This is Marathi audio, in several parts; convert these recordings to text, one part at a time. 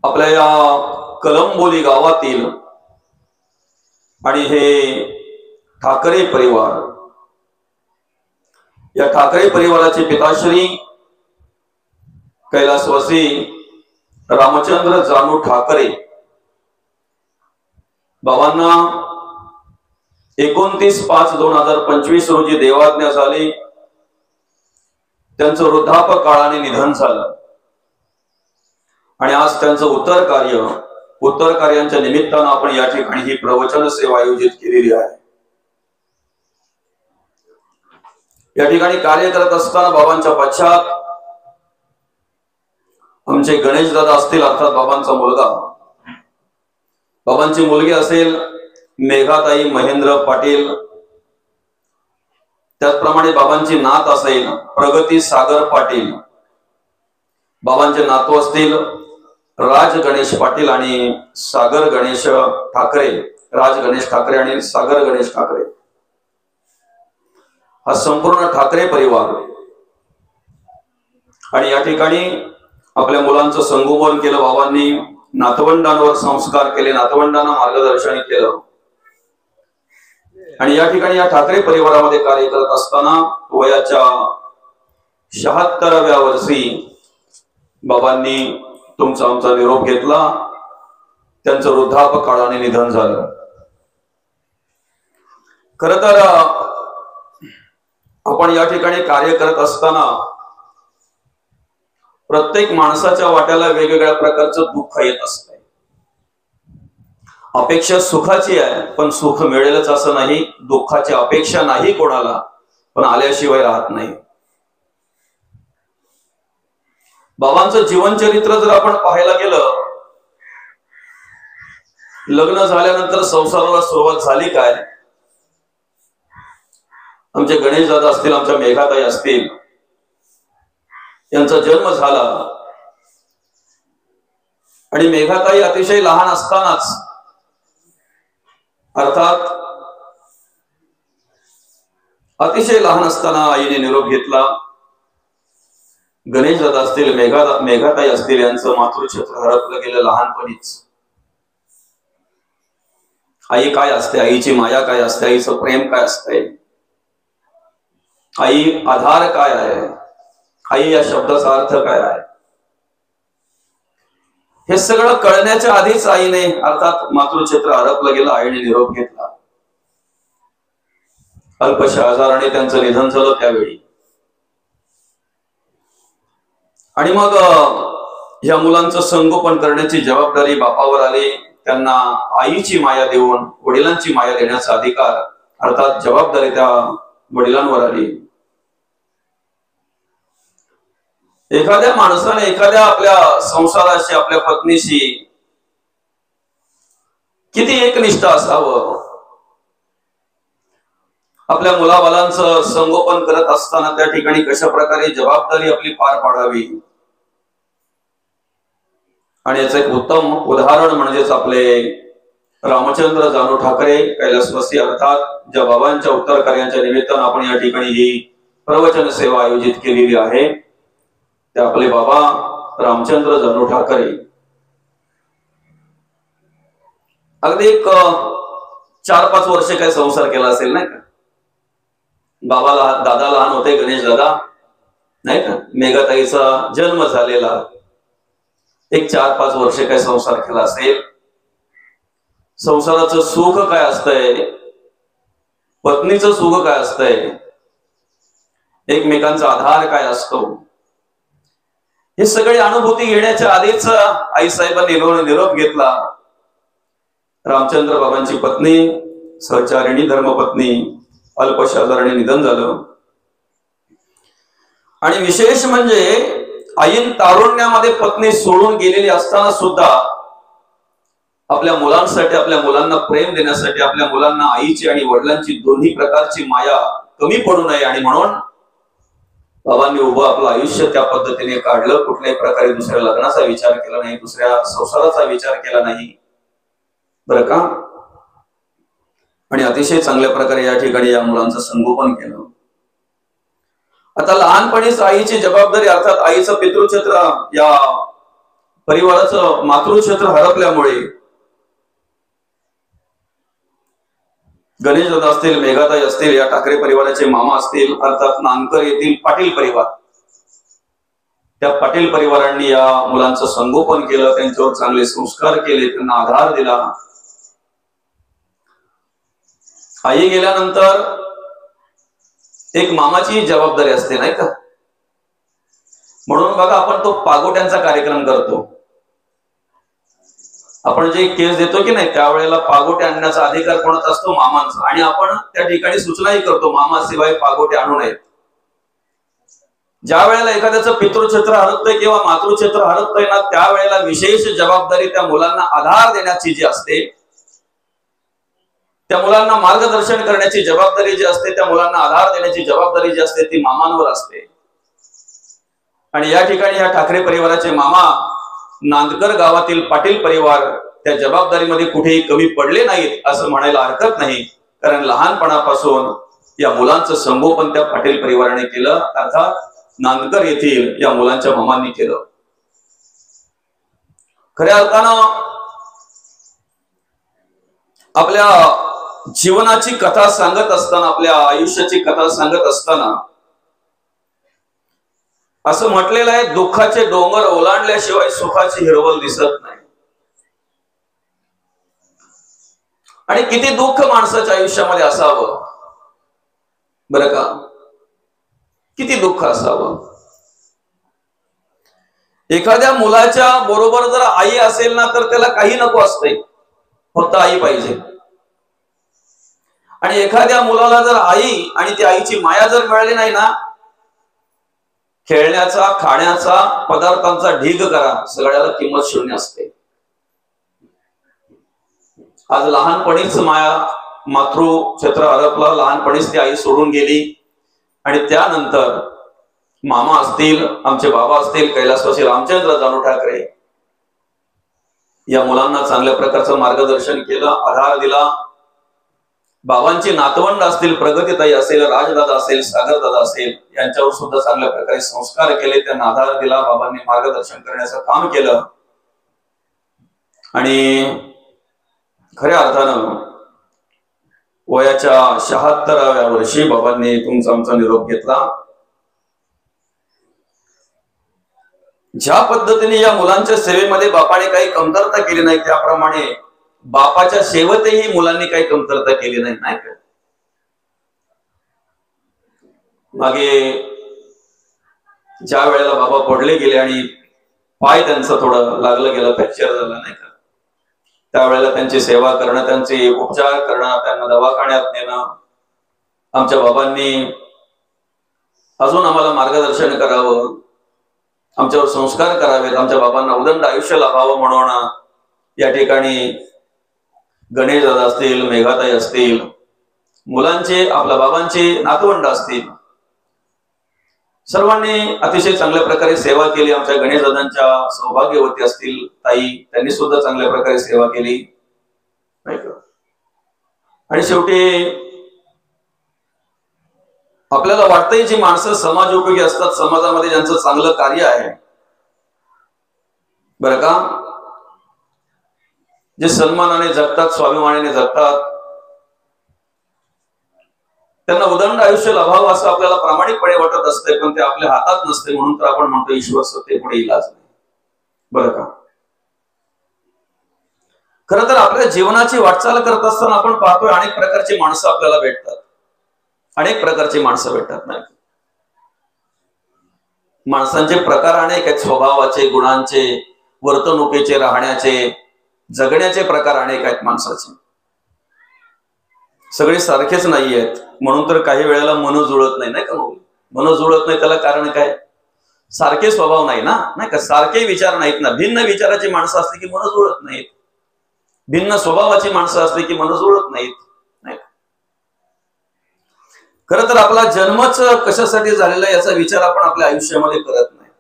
आपल्या या कलंबोली गावातील आणि हे ठाकरे परिवार, या ठाकरे परिवाराचे पिताश्री कैलासवासी रामचंद्र जानू ठाकरे बाबांना 29/5/2025 रोजी देवाज्ञा झाली. त्यांचं वृद्धापकाळाने काळाने निधन झालं आणि आज त्यांचं उत्तर कार्यांच्या निमित्तानं आपण या ठिकाणी ही प्रवचन सेवा आयोजित केलेली आहे. या ठिकाणी कार्य करत असताना बाबांच्या पश्चात आमचे गणेश दादा असतील, अर्थात बाबांचा मुलगा, बाबांची मुलगी असेल मेघाताई महेंद्र पाटील, त्याचप्रमाणे बाबांची नात असेल प्रगती सागर पाटील, बाबांचे नातू असतील राज गणेश पाटील आणि सागर गणेश ठाकरे, राज गणेश ठाकरे आणि सागर गणेश ठाकरे. हा संपूर्ण ठाकरे परिवार. आणि या ठिकाणी आपल्या मुलांचं संगोपन केलं बाबांनी, नातवंडांवर संस्कार केले, नातवंडांना मार्गदर्शन केलं. आणि या ठिकाणी या ठाकरे परिवारामध्ये कार्य करत असताना वयाच्या 76व्या वर्षी बाबांनी तुमचा आमचा निरोप घेतला. त्यांचं वृद्धापकाळाने काळाने निधन झालं. खर तर आपण या ठिकाणी कार्य करत असताना प्रत्येक माणसाच्या वाट्याला वेगवेगळ्या प्रकारचं दुःख येत असतं. अपेक्षा सुखाची आहे, पण सुख मिळेलच असं नाही. दुःखाची अपेक्षा नाही कोणाला, पण आल्याशिवाय राहत नाही. बाबांचं जीवनचरित्र जर आपण पाहायला गेलं, लग्न झाल्यानंतर संसाराला सुरुवात झाली काय? आमचे गणेश दादा असतील, आमच्या मेघाताई असतील, यांचा जन्म झाला आणि मेघाताई अतिशय लहान असतानाच, अर्थात अतिशय लहान असताना आईने निरोप घेतला. गणेश दादा असतील, मेघाताई असतील, यांचं मातृक्षेत्र हरपलं गेलं लहानपणीच. आई काय असते, आईची माया काय असते, आईचं प्रेम काय असते, आई आधार काय आहे, आई या शब्दाचा अर्थ काय आहे, हे सगळं कळण्याच्या आधीच आईने, अर्थात मातृक्षेत्र हरपलं गेलं, आईने निरोप घेतला. अल्पशा आजाराने त्यांचं निधन झालं त्यावेळी. आणि मग या मुलांचं संगोपन करण्याची जबाबदारी बापावर आली. त्यांना आईची माया देऊन वडिलांची माया देण्याचा अधिकार, अर्थात जबाबदारी त्या वडिलांवर आली. एखाद्या माणसाने एखाद्या आपल्या संसाराशी, आपल्या पत्नीशी किती एकनिष्ठ असावं, आपल्या मुलाबालांचं संगोपन करत असताना त्या ठिकाणी कशा प्रकारे जबाबदारी आपली पार पाडावी. आणि याचं एक उत्तम उदाहरण म्हणजेच आपले रामचंद्र जानू ठाकरे कैलासवासी, अर्थात ज्या बाबांच्या उत्तर कार्यांच्या निमित्तानं आपण या ठिकाणी ही प्रवचन सेवा आयोजित केलेली आहे, ते आपले बाबा रामचंद्र जानू ठाकरे. अगदी एक 4-5 वर्षे काय संसार केला असेल नाही का? दादा लहान होते, गणेश दादा नाही का, मेघाताईचा जन्म झालेला, एक 4-5 वर्षे काय संसार केला असेल. संसाराचं सुख काय असतंय, पत्नीचं सुख काय असतंय, एकमेकांचा आधार काय असतो, हे सगळी अनुभूती घेण्याच्या आधीच आई साहेबांनी निरोप घेतला. रामचंद्र बाबांची पत्नी, सहचारिणी, धर्मपत्नी अल्पशा आजाराने निधन झालं. आणि विशेष म्हणजे आईन तारुण्यामध्ये पत्नी सोडून गेलेली असताना सुद्धा आपल्या मुलांसाठी, आपल्या मुलांना प्रेम देण्यासाठी, आपल्या मुलांना आईची आणि वडिलांची दोन्ही प्रकारची माया कमी पडू नये, आणि म्हणून बाबांनी उभं आपलं आयुष्य त्या पद्धतीने काढलं. कुठल्याही प्रकारे दुसऱ्या लग्नाचा विचार केला नाही, दुसऱ्या संसाराचा विचार केला नाही, बरं का. आणि अतिशय चांगल्या प्रकारे या ठिकाणी या मुलांचं संगोपन केलं. आता लहानपणीच आईची जबाबदारी, अर्थात आईचं पितृक्षेत्र या परिवाराचं मातृक्षेत्र हरपल्यामुळे गणेश दादा असतील, मेघाताई असतील, या ठाकरे परिवाराचे मामा असतील, अर्थात नानकर येथील पाटील परिवार, त्या पाटील परिवारांनी या मुलांचं संगोपन केलं, त्यांच्यावर चांगले संस्कार केले, त्यांना आधार दिला. आई गेल्यानंतर एक मामाची जबाबदारी असते, नाही का? म्हणून बघा, आपण तो पागोट्यांचा कार्यक्रम करतो. आपण जे केस देतो की नाही, त्यावेळेला पागोटे आणण्याचा अधिकार कोणाचा असतो? मामांचा. आणि आपण त्या ठिकाणी सूचनाही करतो, मामाशिवाय पागोटे आणू नयेत. ज्या वेळेला एखाद्याचं पितृक्षेत्र हरपतंय किंवा मातृक्षेत्र हरपतंय ना, त्यावेळेला विशेष जबाबदारी त्या मुलांना आधार देण्याची जी असते, त्या मुलांना मार्गदर्शन करण्याची जबाबदारी जी असते, त्या मुलांना आधार देण्याची जबाबदारी जी असते, ती मामांवर असते. आणि या ठिकाणी या ठाकरे परिवाराचे मामा, नांदकर गावातील पाटील परिवार त्या जबाबदारीमध्ये कुठेही कमी पडले नाहीत असं म्हणायला हरकत नाही. कारण लहानपणापासून या मुलांचं संगोपन त्या पाटील परिवाराने केलं, अर्थात नांदकर येथील या मुलांच्या मामांनी केलं. खऱ्या अर्थानं आपल्या जीवनाची कथा सांगत असताना, आपल्या आयुष्याची कथा सांगत असताना असं म्हटलेलं आहे, दुःखाचे डोंगर ओलांडल्याशिवाय सुखाची हिरवल दिसत नाही. आणि किती दुःख माणसाच्या आयुष्यामध्ये असावं बरं का, किती दुःख असावं. एखाद्या मुलाच्या बरोबर जर आई असेल ना, तर त्याला काही नको असते, फक्त आई पाहिजे. आणि एखाद्या मुलाला जर आई आणि ती आईची माया जर मिळाली नाही ना, खेळण्याचा, खाण्याचा, पदार्थांचा ढीग करा, सगळ्याला किंमत शून्य असते. आज लहानपणीच माया मातृक्षेत्र हरपला, लहानपणीच ती आई सोडून गेली. आणि त्यानंतर मामा असतील, आमचे बाबा असतील, कैलासवासी रामचंद्र जानू ठाकरे, या मुलांना चांगल्या प्रकारचं मार्गदर्शन केलं, आधार दिला. बाबांची नातवंड असतील, प्रगतीताई असेल, राजदादा असेल, सागरदादा असेल, यांच्यावर सुद्धा चांगल्या प्रकारे संस्कार केले, त्यांना आधार दिला. बाबांनी मार्गदर्शन करण्याचं काम केलं. आणि खऱ्या अर्थानं वयाच्या 76व्या वर्षी बाबांनी तुमचा आमचा निरोप घेतला. ज्या पद्धतीने या मुलांच्या सेवेमध्ये बापाने काही कमतरता केली नाही, त्याप्रमाणे बापाच्या सेवेतही मुलांनी काही कमतरता केली नाही, नाही का? मागे ज्या वेळेला बाबा पडले गेले आणि पाय त्यांचं थोडं लागलं गेलं, फ्रॅक्चर झालं, नाही का, त्यावेळेला त्यांची सेवा करणं, त्यांचे उपचार करणं, त्यांना दवाखान्यात नेणं, आमच्या बाबांनी अजून आम्हाला मार्गदर्शन करावं, आमच्यावर संस्कार करावेत, आमच्या बाबांना उदंड आयुष्य लाभावं म्हणून या ठिकाणी गणेश दादा असतील, मेघाताई असतील, मुलांचे, आपल्या बाबांचे नातवंड असतील, सर्वांनी अतिशय चांगल्या प्रकारे सेवा केली. आमच्या गणेश दादांच्या सौभाग्यवती असतील ताई, त्यांनी सुद्धा चांगल्या प्रकारे सेवा केली, नाही का? आणि शेवटी आपल्याला वाटतंय, जी माणसं समाज उपयोगी असतात, समाजामध्ये ज्यांचं चांगलं कार्य आहे बरं का, जे सन्मानाने जगतात, स्वाभिमानाने जगतात, त्यांना उदंड आयुष्य लाभावं असं आपल्याला प्रामाणिकपणे वाटत असते, पण ते आपल्या हातात नसते. म्हणून तर आपण म्हणतो ईश्वर सत्य पुढे इलाज नाही, बरं का? खरं तर आपल्या जीवनाची वाटचाल करत असताना आपण पाहतोय अनेक प्रकारची माणसं आपल्याला भेटतात, अनेक प्रकारची माणसं भेटतात, नाही? माणसांचे प्रकार अनेक आहेत, स्वभावाचे, गुणांचे, वर्तणुकीचे, राहण्याचे, जगण्याचे प्रकार अनेक आहेत माणसाचे. सगळे सारखेच नाही आहेत. म्हणून तर काही वेळेला मन जुळत नाही, नाही का? मन जुळत नाही, त्याला कारण काय? सारखे स्वभाव नाही ना, नाही का? सारखे विचार नाहीत ना. भिन्न विचाराची माणसं असली की मन जुळत नाहीत, भिन्न स्वभावाची माणसं असली की मन जुळत नाहीत, नाही? खरं तर आपला जन्मच कशासाठी झालेला याचा विचार आपण आपल्या आयुष्यामध्ये करत नाही,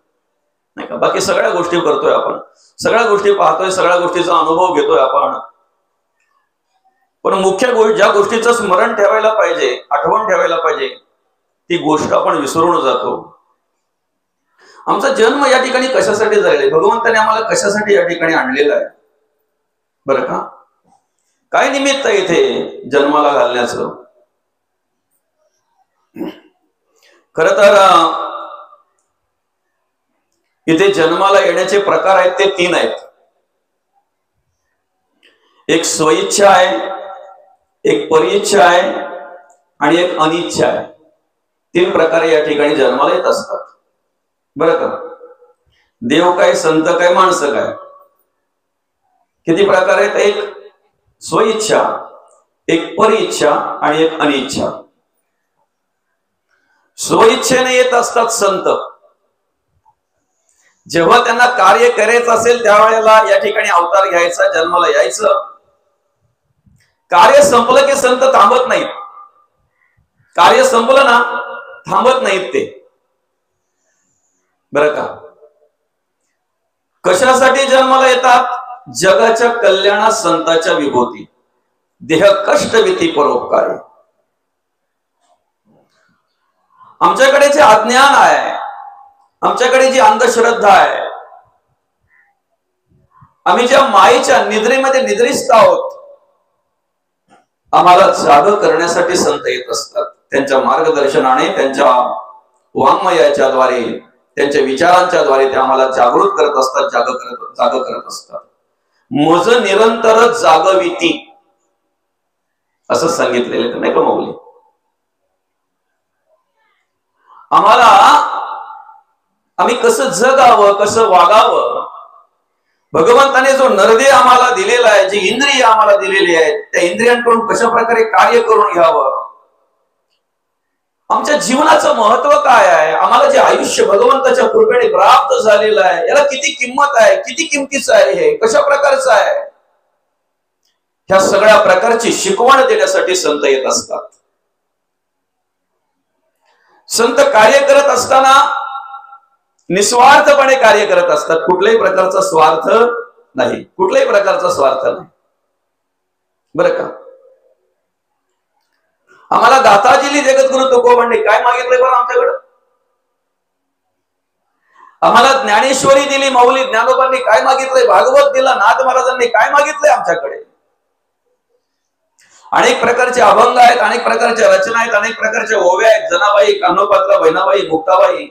नाही का? बाकी सगळ्या गोष्टी करतोय आपण, सगळ्या गोष्टी पाहतोय, सगळ्या गोष्टीचा अनुभव घेतोय आपण, पण मुख्य ज्या गोष्टीचं स्मरण ठेवायला पाहिजे, आठवण ठेवायला पाहिजे, ती गोष्ट आपण विसरून जातो. आमचा जन्म या ठिकाणी कशासाठी झालेला आहे, भगवंताने आम्हाला कशासाठी या ठिकाणी आणलेलं आहे बरं का? काय निमित्त आहे इथे जन्माला घालण्याचं? खर तर इथे जन्माला येण्याचे प्रकार आहेत ते 3 आहेत. एक स्वइच्छा आहे, एक परिइच्छा आहे आणि एक अनिच्छा आहे. 3 प्रकारे या ठिकाणी जन्माला येत असतात बरं का? देव काय, संत काय, माणसं काय? किती प्रकार आहेत? एक स्वइच्छा, एक परिइच्छा आणि एक अनिच्छा. स्वइच्छेने येत असतात संत. जेव्हा त्यांना कार्य करायचं असेल त्यावेळेला या ठिकाणी अवतार घ्यायचा, जन्माला यायचं. कार्य संपलं की संत थांबत नाहीत. कार्य संपलं ना, थांबत नाहीत ते बरं का? कशासाठी जन्माला येतात? जगाच्या कल्याणा संताच्या विभूती, देह कष्ट भीती परोपकारी. आमच्याकडे जे अज्ञान आहे, आमच्याकडे जी अंधश्रद्धा आहे, आम्ही ज्या मायेच्या निद्रेमध्ये निद्रिस्त आहोत, आम्हाला जाग करण्यासाठी संत येत असतात. त्यांच्या मार्गदर्शनाने, त्यांच्या वाङ्मयाच्या द्वारे, त्यांच्या विचारांच्या द्वारे ते आम्हाला जागृत करत असतात, जाग करत असतात. मज निरंतर जागविती असं सांगितलेलं नाही का मौली? आम्हाला आम्ही कसं जगावं, कसं वागावं, भगवंताने जो नरदेह आम्हाला दिलेला आहे, जी इंद्रिय आम्हाला दिलेली आहेत, त्या इंद्रियांकडून कशा प्रकारे कार्य करून घ्यावं, आमच्या जीवनाचं महत्व काय आहे, आम्हाला जे आयुष्य भगवंताच्या कृपेने प्राप्त झालेलं आहे, याला किती किंमत आहे, किती किमतीचं आहे, हे कशा प्रकारचं आहे, ह्या सगळ्या प्रकारची शिकवण देण्यासाठी संत येत असतात. संत कार्य करत असताना निस्वार्थपणे कार्य करत असतात. कुठल्याही प्रकारचा स्वार्थ नाही, कुठल्याही प्रकारचा स्वार्थ नाही बरं का? आम्हाला गाथा दिली जगद्गुरु तुकोबांनी, काय मागितलंय बरं आमच्याकडं? आम्हाला ज्ञानेश्वरी दिली माऊली ज्ञानोबांनी, काय मागितलंय? भागवत दिला नाथ महाराजांनी, काय मागितलंय आमच्याकडे? अनेक प्रकारचे अभंग आहेत, अनेक प्रकारच्या रचना आहेत, अनेक प्रकारच्या ओव्या आहेत. जनाबाई, कान्होपात्रा, बहिणाबाई, मुक्ताबाई,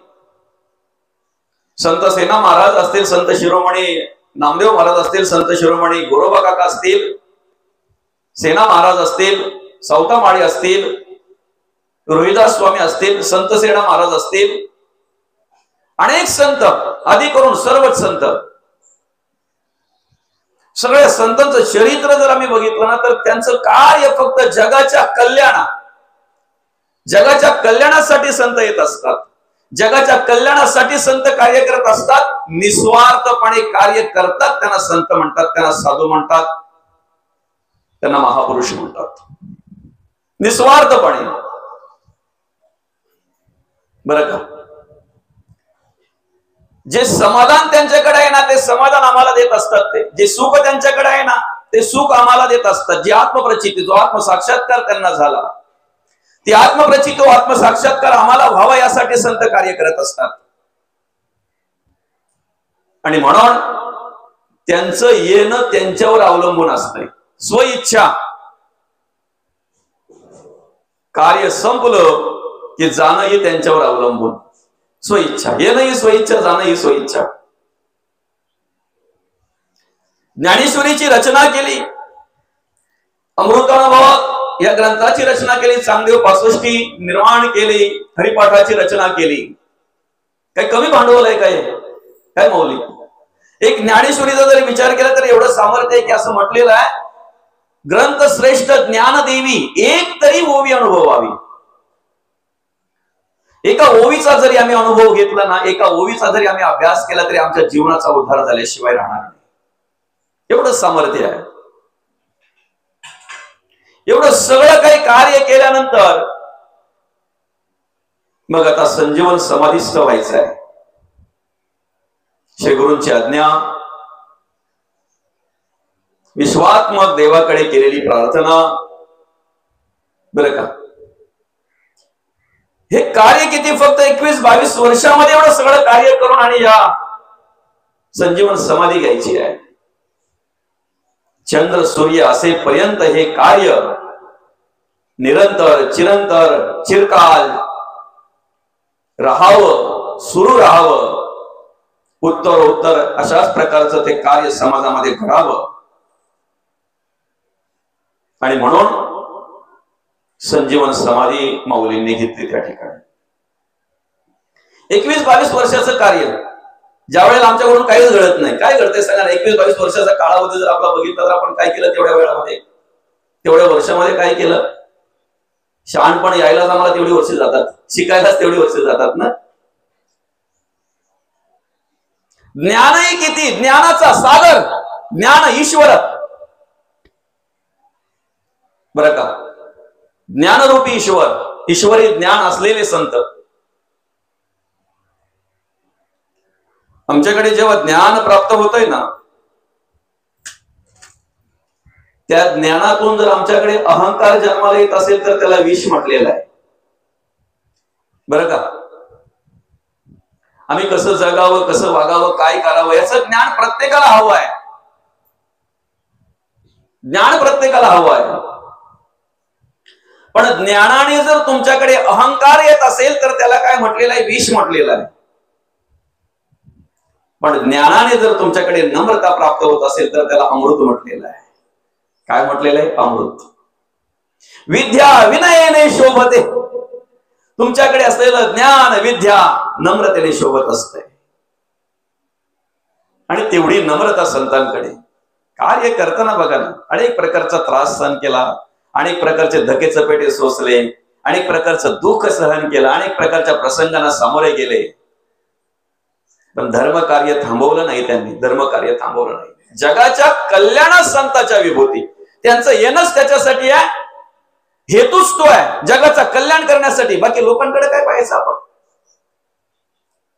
संत सेना महाराज असतील, संत शिरोमणी नामदेव महाराज असतील, संत शिरोमणी गोरोबा काका असतील, सेना महाराज असतील, सौता माळी असतील, रोहिदास स्वामी असतील, संत सेना महाराज असतील, अनेक संत, आदी करून सर्वच संत, सगळ्या संतांचं चरित्र जर आम्ही बघितलं ना, तर त्यांचं कार्य फक्त जगाच्या कल्याणासाठी संत येत असतात. जगाच्या कल्याणासाठी संत कार्य करत असतात. निस्वार्थपणे कार्य करतात, त्यांना संत म्हणतात, त्यांना साधू म्हणतात, त्यांना महापुरुष म्हणतात. निस्वार्थपणे बरं का? जे समाधान त्यांच्याकडे आहे ना, ते समाधान आम्हाला देत असतात. ते जे सुख त्यांच्याकडे आहे ना, ते सुख आम्हाला देत असतात. जी आत्मप्रचिती, जो आत्मसाक्षात्कार त्यांना झाला, ती आत्मप्रचिती, आत्मसाक्षात्कार आम्हाला व्हावा यासाठी संत कार्य करत असतात. आणि म्हणून त्यांचं येणं त्यांच्यावर अवलंबून असतंय. स्वइच्छा, कार्य संपलं की जाणंही त्यांच्यावर अवलंबून. स्वइच्छा, येणंही स्वइच्छा, जाणंही स्वइच्छा. ज्ञानेश्वरीची रचना केली, अमृतानुभव या ग्रंथाची रचना केली, चांगदेव पासष्टी निर्माण केली, हरिपाठाची रचना केली. काही कमी भांडवल आहे काय मौली? एक ज्ञानेश्वरीचा जरी विचार केला तर एवढं सामर्थ्य आहे की असं म्हटलेलं आहे, ग्रंथ श्रेष्ठ ज्ञानदेवी एक तरी ओवी अनुभवावी. एका ओवीचा जरी आम्ही अनुभव घेतला ना, एका ओवीचा जरी आम्ही अभ्यास केला तरी आमच्या जीवनाचा उद्धार झाल्याशिवाय राहणार नाही. एवढं सामर्थ्य आहे. एवढं सगळं काही कार्य केल्यानंतर मग आता संजीवन समाधीस्थ व्हायचं आहे. श्री गुरूंची आज्ञा, विश्वात्मक देवाकडे केलेली प्रार्थना बरं का, हे कार्य किती, फक्त 21-22 वर्षामध्ये एवढं सगळं कार्य करून आणि या संजीवन समाधी घ्यायची आहे. चंद्र सूर्य असेपर्यंत हे कार्य निरंतर चिरंतर चिरकाल राहावं, सुरू राहावं, उत्तर अशाच प्रकारचं ते कार्य समाजामध्ये घडावं. आणि म्हणून संजीवन समाधी माऊलींनी घेतली त्या ठिकाणी. 21-22 वर्षाचं कार्य, ज्या वेळेला आमच्याकडून काहीच घडत नाही. काय घडतंय सांगा. 21-22 वर्षाचा कालावधी जर आपला बघितला तर आपण काय केलं तेवढ्या वेळामध्ये, तेवढ्या वर्षामध्ये काय केलं. शहाणपण यायलाच आम्हाला तेवढी वर्ष जातात, शिकायलाच तेवढी वर्ष जातात ना. ज्ञानही किती, ज्ञानाचा सागर, ज्ञान ईश्वर बरं का. ज्ञानरूपी ईश्वर, ईश्वरी ज्ञान असलेले संत. आमच्याकडे जेव्हा ज्ञान प्राप्त होतंय ना, त्या ज्ञानातून जर आमच्याकडे अहंकार जन्माला येत असेल तर त्याला विष म्हटलेलं आहे बरं का. आम्ही कसं जगावं, कसं वागावं, काय करावं याचं ज्ञान प्रत्येकाला हवं आहे. ज्ञान प्रत्येकाला हवं आहे. पण ज्ञानाने जर तुमच्याकडे अहंकार येत असेल तर त्याला काय म्हटलेलं आहे, विष म्हटलेलं आहे. पण ज्ञानाने जर तुमच्याकडे नम्रता प्राप्त होत असेल तर त्याला अमृत म्हटलेलं आहे. काय म्हटलेलं आहे, अमृत. विद्या विनयने शोभते. तुमच्याकडे असलेलं ज्ञान विद्या नम्रतेने शोभत असते. आणि तेवढी नम्रता संतांकडे. कार्य करताना बघा ना, अनेक प्रकारचा त्रास सहन केला, अनेक प्रकारचे धके चपेटे सोसले, अनेक प्रकारचं दुःख सहन केलं, अनेक प्रकारच्या प्रसंगांना सामोरे गेले. पण धर्म कार्य थांबवलं नाही त्यांनी. धर्म कार्य थांबवलं नाही. जगाच्या कल्याणात संतांच्या विभूती, त्यांचं येणंच त्याच्यासाठी आहे. हेतूच तो आहे, जगाचं कल्याण करण्यासाठी. बाकी लोकांकडे काय पाहायचं आपण,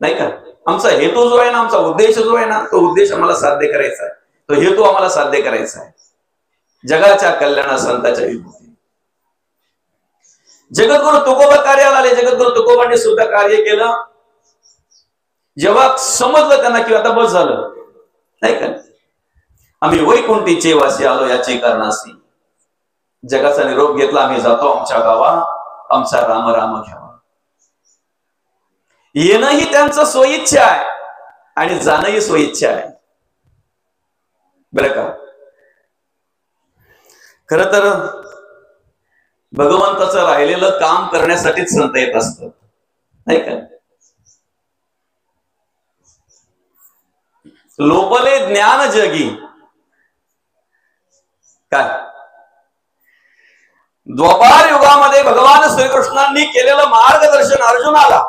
नाही का. आमचा हेतू जो आहे ना, आमचा उद्देश जो आहे ना, तो उद्देश आम्हाला साध्य करायचा आहे. तो हेतू आम्हाला साध्य करायचा आहे. जगाच्या कल्याणात संतांच्या विभूती. जगद्गुरु तुकोबा कार्याला आले. जगद्गुरु तुकोबांनी सुद्धा कार्य केलं. जेव्हा समजलं त्यांना की आता बस झालं, नाही का, आम्ही वैकुंठीचे वासी आलो याची कारणासी, जगाचा निरोप घेतला. आम्ही जातो आमच्या गावा, आमचा राम राम घ्यावा. येणंही त्यांचं स्वइच्छा आहे आणि जाणंही स्वइच्छा आहे बरं का. खर तर भगवंताचं राहिलेलं काम करण्यासाठीच संत येत असतात, नाही का. लोपले ज्ञान जगी. काय द्वापार युगामध्ये भगवान श्रीकृष्णांनी केलेलं मार्गदर्शन अर्जुनाला,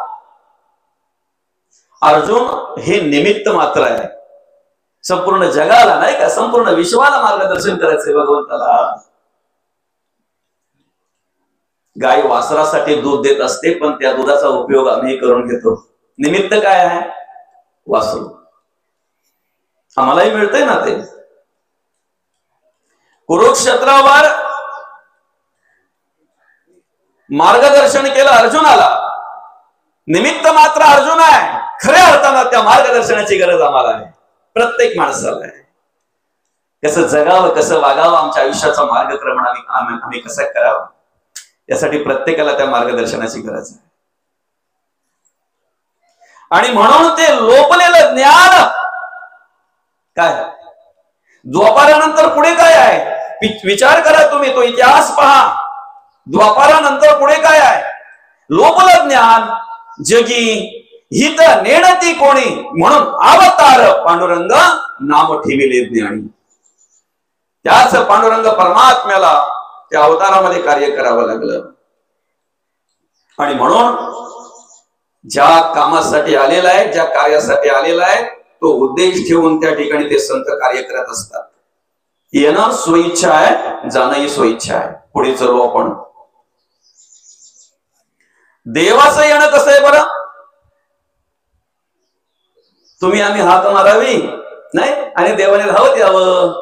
अर्जुन हे निमित्त मात्र आहे. संपूर्ण जगाला, नाही का, संपूर्ण विश्वाला मार्गदर्शन करायचंय भगवंताला. गाय वासरासाठी दूध देत असते, पण त्या दुधाचा उपयोग आम्ही करून घेतो. निमित्त काय आहे, वासरू. आम्हालाही मिळतंय ना ते. कुरुक्षेत्रावर मार्गदर्शन केलं अर्जुनाला. निमित्त मात्र अर्जुन आहे. खऱ्या अर्थानं त्या मार्गदर्शनाची गरज आम्हाला आहे, प्रत्येक माणसाला आहे. कसं जगावं, कसं वागावं, आमच्या आयुष्याचा मार्गक्रमण आम्ही कसं करावं, यासाठी प्रत्येकाला त्या मार्गदर्शनाची गरज आहे. आणि म्हणून ते लोपलेलं ज्ञान काय, द्वापारानंतर पुढे काय आहे विचार करा तुम्ही. तो इतिहास पहा. द्वापारानंतर पुढे काय आहे, लोपलं ज्ञान जगी हित नेणती कोणी, म्हणून अवतार पांडुरंग नाम ठेविले ज्ञानी. त्याच पांडुरंग परमात्म्याला त्या अवतारामध्ये कार्य करावं लागलं. आणि म्हणून ज्या कामासाठी आलेला आहे, ज्या कार्यासाठी आलेला आहे, तो उद्देश ठेवून त्या ठिकाणी ते संत कार्य करत असतात. येणं स्वइच्छा आहे, जाणंही स्वइच्छा आहे. पुढे चलू आपण. देवाचं येणं कसं आहे बरं. तुम्ही आम्ही हाक मारावी नाही आणि देवाने धावत यावं,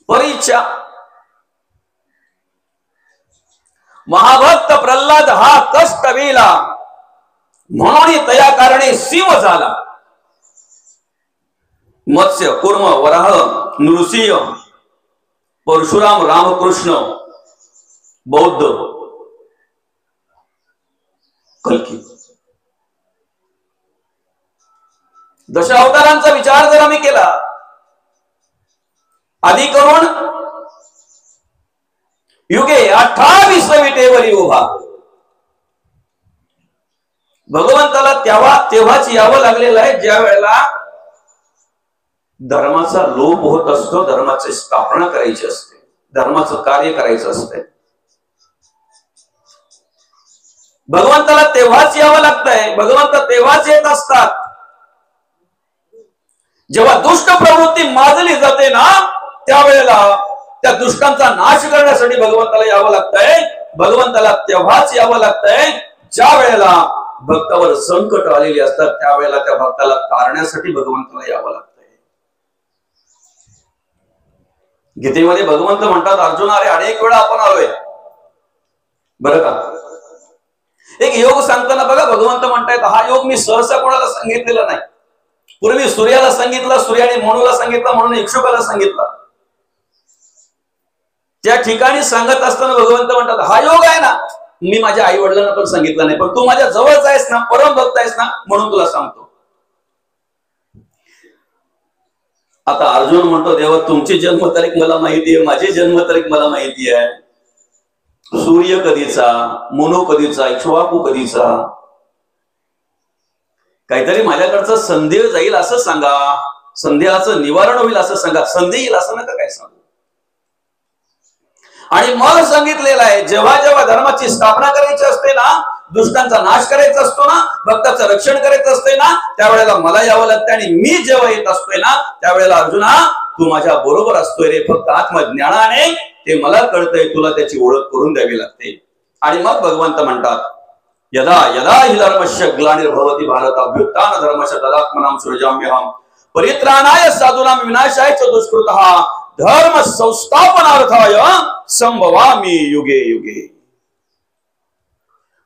परीच्छा. महाभक्त प्रल्हाद हा कष्ट वेला, म्हणून तया कारणे शिव झाला. मत्स्य, कुर्म, वराह, नृसिंह, परशुराम, रामकृष्ण, बौद्ध, कल्की, दशावतारांचा विचार जर आम्ही केला, आधी करून युगे 28 विटेवरी उभा. भगवंताला तेव्हाच यावं लागलेलं आहे ज्या वेळेला धर्माचा लोप होत असतो, धर्माची स्थापना करायची असते, धर्माचं कार्य करायचं असते. भगवंताला तेव्हाच यावं लागतंय, भगवंत तेव्हाच येत असतात जेव्हा दुष्ट प्रवृत्ती माजली जाते ना, त्यावेळेला त्या दुष्टांचा नाश करण्यासाठी भगवंताला यावं लागतंय. भगवंताला तेव्हाच यावं लागतंय ज्या वेळेला भक्तावर संकट आलेली असतात, त्यावेळेला त्या भक्ताला तारण्यासाठी भगवंताला यावं लागतंय. गीतेमध्ये भगवंत म्हणतात, अर्जुना अरे अनेक वेळा आपण आलोय बरं का. एक योग सांगताना बघा भगवंत म्हणतायत, हा योग मी सहसा कोणाला सांगितलेला नाही. पूर्वी सूर्याला सांगितलं, सूर्याने मनुला सांगितलं, म्हणून इक्षुकाला सांगितलं. त्या ठिकाणी सांगत असताना भगवंत म्हणतात, हा योग आहे ना, मी माझ्या आई वडिलांना पण सांगितलं नाही, पण तू माझ्या जवळच आहेस ना, परम भक्त आहेस ना, म्हणून तुला सांगतो. आता अर्जुन म्हणतो, देवा तुमची जन्मतारीख मला माहिती आहे, माझी जन्मतारीख मला माहिती आहे. सूर्य कधीचा, मनु कधीचा, इक्ष्वाकू कधीचा, काहीतरी माझ्याकडचं संदेह जाईल असं सांगा, संदेहाचं निवारण होईल असं सांगा, संधी येईल असं नका काय सांगू. आणि मग सांगितलेलं आहे, जेव्हा जेव्हा धर्माची स्थापना करायची असते ना, दुष्टांचा नाश करायचा असतो ना, भक्ताचं रक्षण करायचं असते ना, त्यावेळेला मला यावं लागतं. आणि मी जेव्हा येत असतोय ना, त्यावेळेला अर्जुना तू माझ्या बरोबर असतोय रे, फक्त आत्मज्ञानाने ते मला कळतंय, तुला त्याची ओळख करून द्यावी लागते. आणि मग भगवंत म्हणतात, यदा यदा हि धर्मस्य ग्लानिर्भवति भारत अभ्युत्थान धर्मस्य तदात्मनां सृजाम्यहम् परित्राणाय साधूनां विनाशाय च दुष्कृतः धर्म संस्थापनार्थाय संभवामि युगे युगे.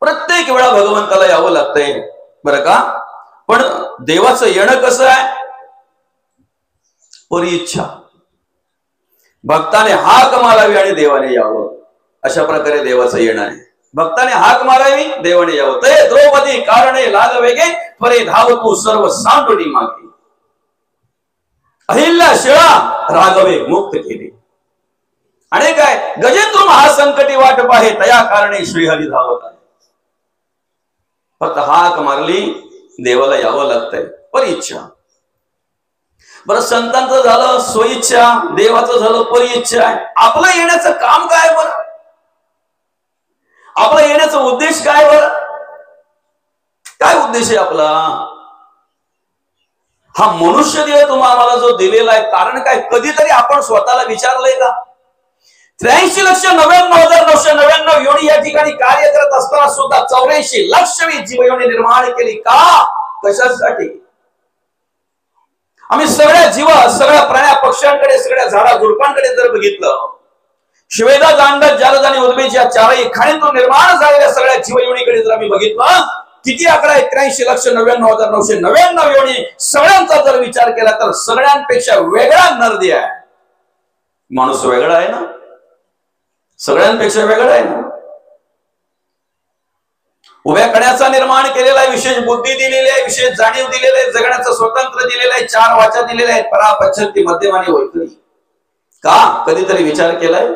प्रत्येक वेळा भगवंताला यावं लागतंय बरं का. पण देवाचं येणं कसं आहे, परिइच्छा. भक्ताने हाक मारावी आणि देवाने यावं, अशा प्रकारे देवाचं येणं आहे. भक्ताने हाक मारावी, देवाने यावं. ते द्रौपदी कारणे लाग वेगे परे धावतू सर्व सांडोनी मागे. अहिल्या शिळा राघवे मुक्त केले. आणि काय, गजेंद्र महासंकटी वाट पाहे तया कारणे श्रीहरी धावत आहे. फक्त हाक मारली, देवाला यावं लागतंय, परिइच्छा. बरं, संतांचं झालं स्वइच्छा, देवाचं झालं परिइच्छा. आपलं येण्याचं काम काय बरं, आपला येण्याचा उद्देश काय बरं, काय उद्देश आहे आपला. हा मनुष्य देह तुम्हाला जो दिलेला आहे, कारण काय, कधीतरी आपण स्वतःला विचारलंय का. 83,99,999 योनी या ठिकाणी कार्य करत असताना सुद्धा 84 लाख जीवयोनी निर्माण केली का, कशासाठी. आम्ही सगळ्या सगळ्या प्राण्या पक्ष्यांकडे, सगळ्या झाडा झुडपांकडे जर बघितलं, श्वेता जांडत जालद आणि उद्भिज या चारही खाणीतून निर्माण झालेल्या सगळ्या जीवयोनीकडे जर आम्ही बघितलं, किती आकडा आहे, 83,99,999 योनी. सगळ्यांचा जर विचार केला तर सगळ्यांपेक्षा वेगळा नरदी आहे. माणूस वेगळा आहे ना, सगळ्यांपेक्षा वेगळा आहे ना. उभ्या कण्याचा निर्माण केलेला आहे, विशेष बुद्धी दिलेली आहे, विशेष जाणीव दिलेली आहे, जगण्याचं स्वतंत्र दिलेलं आहे, 4 वाचा दिलेल्या आहेत, परा पश्चंती मध्यम आणि वैखरी. का कधीतरी विचार केलाय.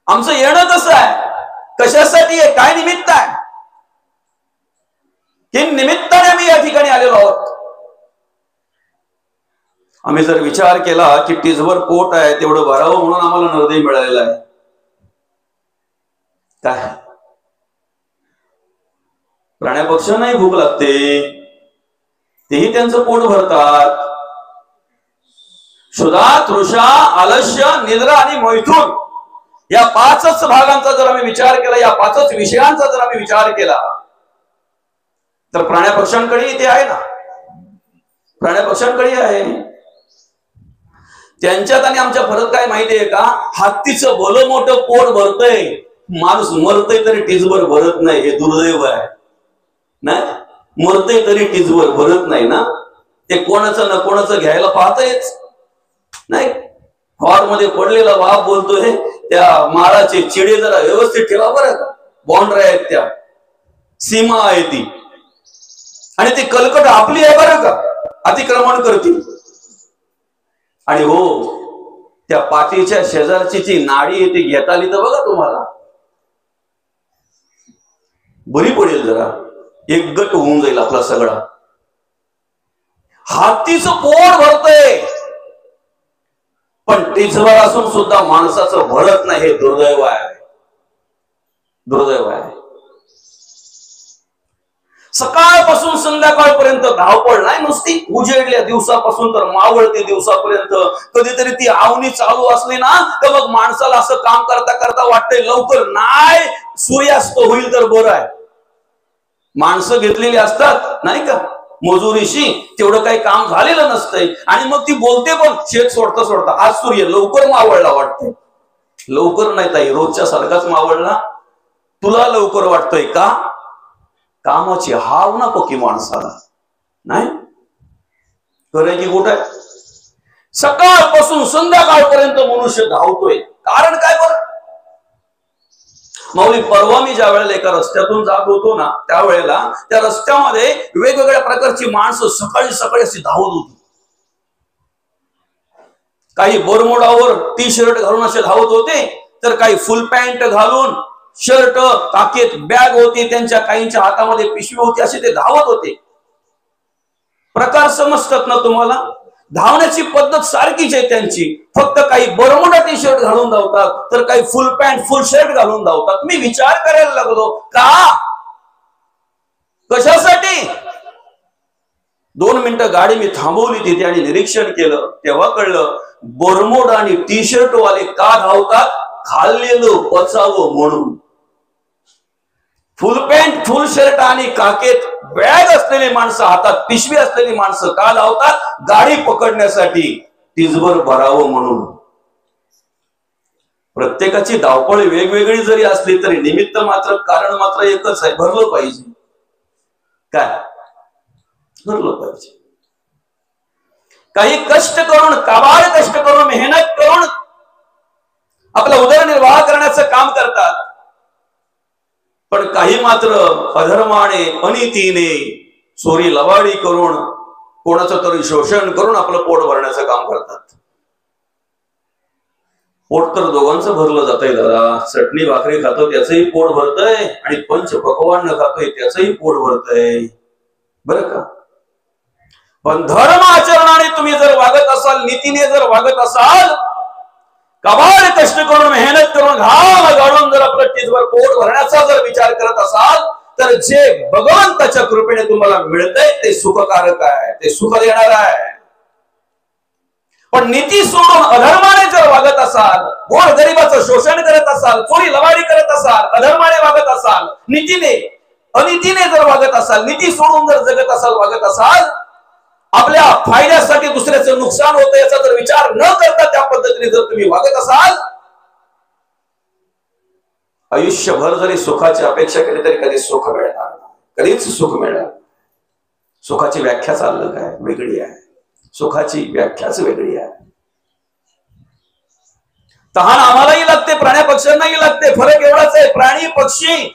आमचं येणं कसं आहे, कशासाठी आहे, काय निमित्त आहे. हे निमित्ताने आम्ही या ठिकाणी आलेलो आहोत. आम्ही जर विचार केला की टिजवर पोट आहे, तेवढं भरावं म्हणून आम्हाला नरदे मिळालेला आहे, काय प्राण्या पक्ष्यांनाही भूक लागते, तेही त्यांचं पोट भरतात. क्षुधा, तृषा, आलस्य, निद्रा आणि मैथुन या 5च भागांचा जर आम्ही विचार केला, या 5च विषयांचा जर आम्ही विचार केला, तर प्राण्या पक्ष्यांकडे ते आहे ना, प्राण्या पक्ष्यांकडे आहे. त्यांच्यात आणि आमच्या फरक काय माहितीये का, हत्तीचं भलं मोठं पोट भरतंय, माणूस मरतय तरी टिचभर भरत नाही, हे दुर्दैव आहे. नाही मरतय तरी टिचभर भरत नाही ना, ते कोणाचं ना कोणाचं घ्यायला पाहतायच नाही. मध्ये पडलेला बाप बोलतोय त्या माळाचे चिडे जरा व्यवस्थित ठेवा बरं का, बाउंड्री आहेत त्या, सीमा आहे ती, आणि ती कलकट आपली आहे बरं का, अतिक्रमण करतील. आणि हो, त्या पाठीच्या शेजारची जी नाडी आहे ती घेता आली तर बघा तुम्हाला बरी पडेल, जरा एक गट होऊन जाईल आपला सगळा. हातीचं पोट भरतय पण टिचभर असून सुद्धा माणसाचं भरत नाही, हे दुर्दैव आहे, दुर्दैव आहे. सकाळपासून संध्याकाळपर्यंत धावपळ नाही नुसती, उजेडल्या दिवसापासून तर मावळते दिवसापर्यंत. कधीतरी ती आवनी चालू असली ना तर मग माणसाला असं काम करता करता वाटतंय लवकर नाही सूर्यास्त होईल तर बरं आहे. माणसं घेतलेली असतात नाही का मजुरीशी, तेवढं काही काम झालेलं नसतंय, आणि मग ती बोलते पण शेत सोडता सोडता आज सूर्य लवकर मावळला वाटतंय. लवकर नाही ताई, रोजच्या सारखाच मावळला. तुला लवकर वाटतंय का? कामाची हाव नको की माणसाला, नाही करायची कुठे. सकाळपासून संध्याकाळपर्यंत मनुष्य धावतोय, कारण काय बरं. माऊली, परवा मी ज्या वेळेला एका रस्त्यातून जात होतो ना, त्यावेळेला त्या रस्त्यामध्ये वेगवेगळ्या प्रकारची माणसं सकाळी सकाळी अशी धावत होती. काही बोरमोडावर टी शर्ट घालून असे धावत होते, तर काही फुल पॅन्ट घालून, शर्ट काकेत बॅग होती त्यांच्या, काहींच्या हातामध्ये पिशवी होती, असे ते धावत होते. प्रकार समजतात ना तुम्हाला. धावण्याची पद्धत सारखीच आहे त्यांची, फक्त काही बरमुडा टी शर्ट घालून धावतात, तर काही फुल पॅन्ट फुल शर्ट घालून धावतात. मी विचार करायला लागलो, का कशासाठी. 2 मिनिटं गाडी मी थांबवली तिथे आणि निरीक्षण केलं, तेव्हा कळलं बरमुडा आणि टी शर्ट वाले का धावतात, खाल्लेलं पचावं म्हणून. फुल पॅन्ट फुल शर्ट आणि काकेत बॅग असलेली माणसं, हातात पिशवी असलेली माणसं का धावतात, गाडी पकडण्यासाठी, टिचभर भरावं म्हणून. प्रत्येकाची धावपळ वेगवेगळी जरी असली तरी निमित्त मात्र, कारण मात्र एकच आहे, भरलं पाहिजे. काय भरलं पाहिजे. काही कष्ट करून, काबाड कष्ट करून, मेहनत करून आपला उदरनिर्वाह करण्याचं काम करतात, पण काही मात्र अधर्माने, अनितीने, चोरी लवाडी करून, कोणाचं तरी शोषण करून आपलं पोट भरण्याचं काम करतात. पोट तर दोघांचं भरलं जातंय दादा. चटणी भाकरी खातो त्याचंही पोट भरतंय, आणि पंच पक्वान्न खातोय त्याचंही पोट भरतंय, बरं का. पण धर्म आचरणाने तुम्ही जर वागत असाल, नीतीने जर वागत असाल, कबाड कष्ट करून, मेहनत करून, घाम गाळून जर आपलं टिचभर पोट भरण्याचा जर विचार करत असाल, तर जे भगवंताच्या कृपेने तुम्हाला मिळतंय ते सुखकारक आहे, ते सुख देणार आहे. पण नीती सोडून अधर्माने जर वागत असाल, गोर गरिबाचं शोषण करत असाल, चोरी लवाडी करत असाल, अधर्माने वागत असाल, नीतीने अनितीने जर वागत असाल, नीती सोडून जर जगत असाल, वागत असाल, आपल्या फायद्यासाठी दुसऱ्याचं नुकसान होतं याचा जर विचार न करता त्या पद्धतीने जर तुम्ही वागत असाल, आयुष्यभर जरी सुखाची अपेक्षा केली तरी कधी सुख मिळणार नाही, कधीच सुख मिळणार. सुखाची व्याख्याच अलग आहे, वेगळी आहे. सुखाची व्याख्याच वेगळी आहे. तहान आम्हालाही लागते, प्राण्या पक्ष्यांनाही लागते. फरक एवढाच आहे, प्राणी पक्षी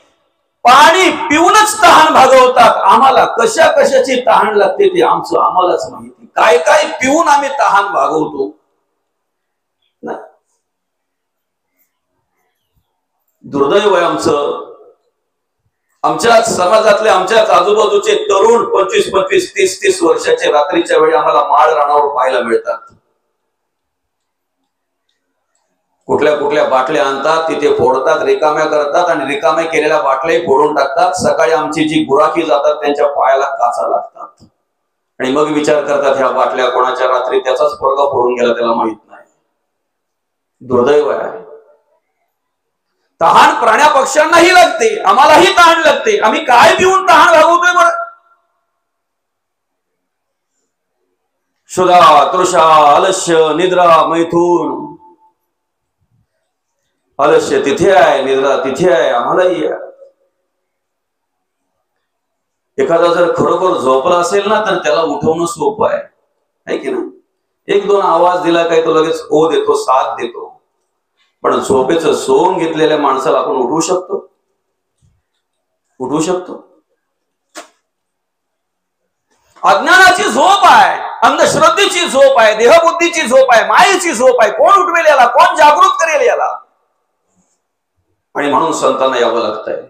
पाणी पिऊनच तहान भागवतात, आम्हाला कशा कशाची तहान लागते ते आमचं आम्हालाच माहिती. काय काय पिऊन आम्ही तहान भागवतो ना. दुर्दैव आहे आमचं. आमच्या समाजातले, आमच्याच आजूबाजूचे तरुण 25-25, 30-30 वर्षाचे रात्रीच्या वेळी आम्हाला माळ रानावर पाहायला मिळतात. कुठल्या कुठल्या बाटल्या आणतात, तिथे फोडतात, रिकाम्या करतात, आणि रिकाम्या केलेल्या बाटल्याही फोडून टाकतात. सकाळी आमची जी गुराखी जातात त्यांच्या पायाला काचा लागतात, आणि मग विचार करतात ह्या बाटल्या कोणाच्या, रात्री त्याचाच पोरगा फोडून गेला त्याला माहित नाही. दुर्दैव आहे. तहान प्राण्या पक्ष्यांनाही लागते, आम्हालाही तहान लागते. आम्ही काय पिऊन तहान भागवतोय बरं. क्षुधा, तृषा, आलस्य, निद्रा, मैथून, आलस्य तिथे आहे, निद्रा तिथे आहे, आम्हालाही आहे. एखादा जर खरोखर झोपला असेल ना तर त्याला उठवणं सोपं आहे की ना. एक दोन आवाज दिला काय तो लगेच ओ देतो, साथ देतो. पण झोपेचं सोंग घेतलेल्या माणसाला आपण उठवू शकतो? उठवू शकतो? अज्ञानाची झोप आहे, अंधश्रद्धेची झोप आहे, देहबुद्धीची झोप आहे, मायेची झोप आहे. कोण उठवेल याला? कोण जागृत करेल याला? आणि म्हणून संतांना यावं लागतंय.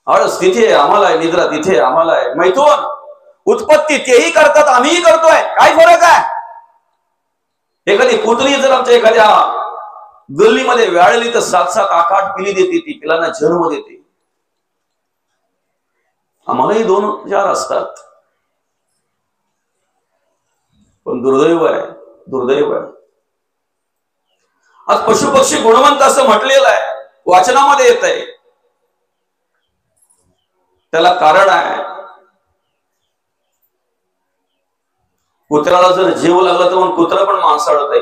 आळस तिथे आम्हाला आहे, निद्रा तिथे आम्हाला आहे. मैथून उत्पत्ती तेही करतात, आम्हीही करतोय. काय फरक आहे? एखादी कुत्री जर आमच्या एखाद्या गल्लीमध्ये व्याळली तर 7-7, 8-8 पिली देते. ती पिलांना जन्म देते. आम्हालाही 2-4 असतात. पण दुर्दैव आहे, दुर्दैव आहे. आज पशुपक्षी गुणवंत असं म्हटलेलं आहे, वाचनामध्ये येत आहे. त्याला कारण आहे. कुत्र्याला जर जीव लागला तर मग कुत्र पण माणसाळत आहे.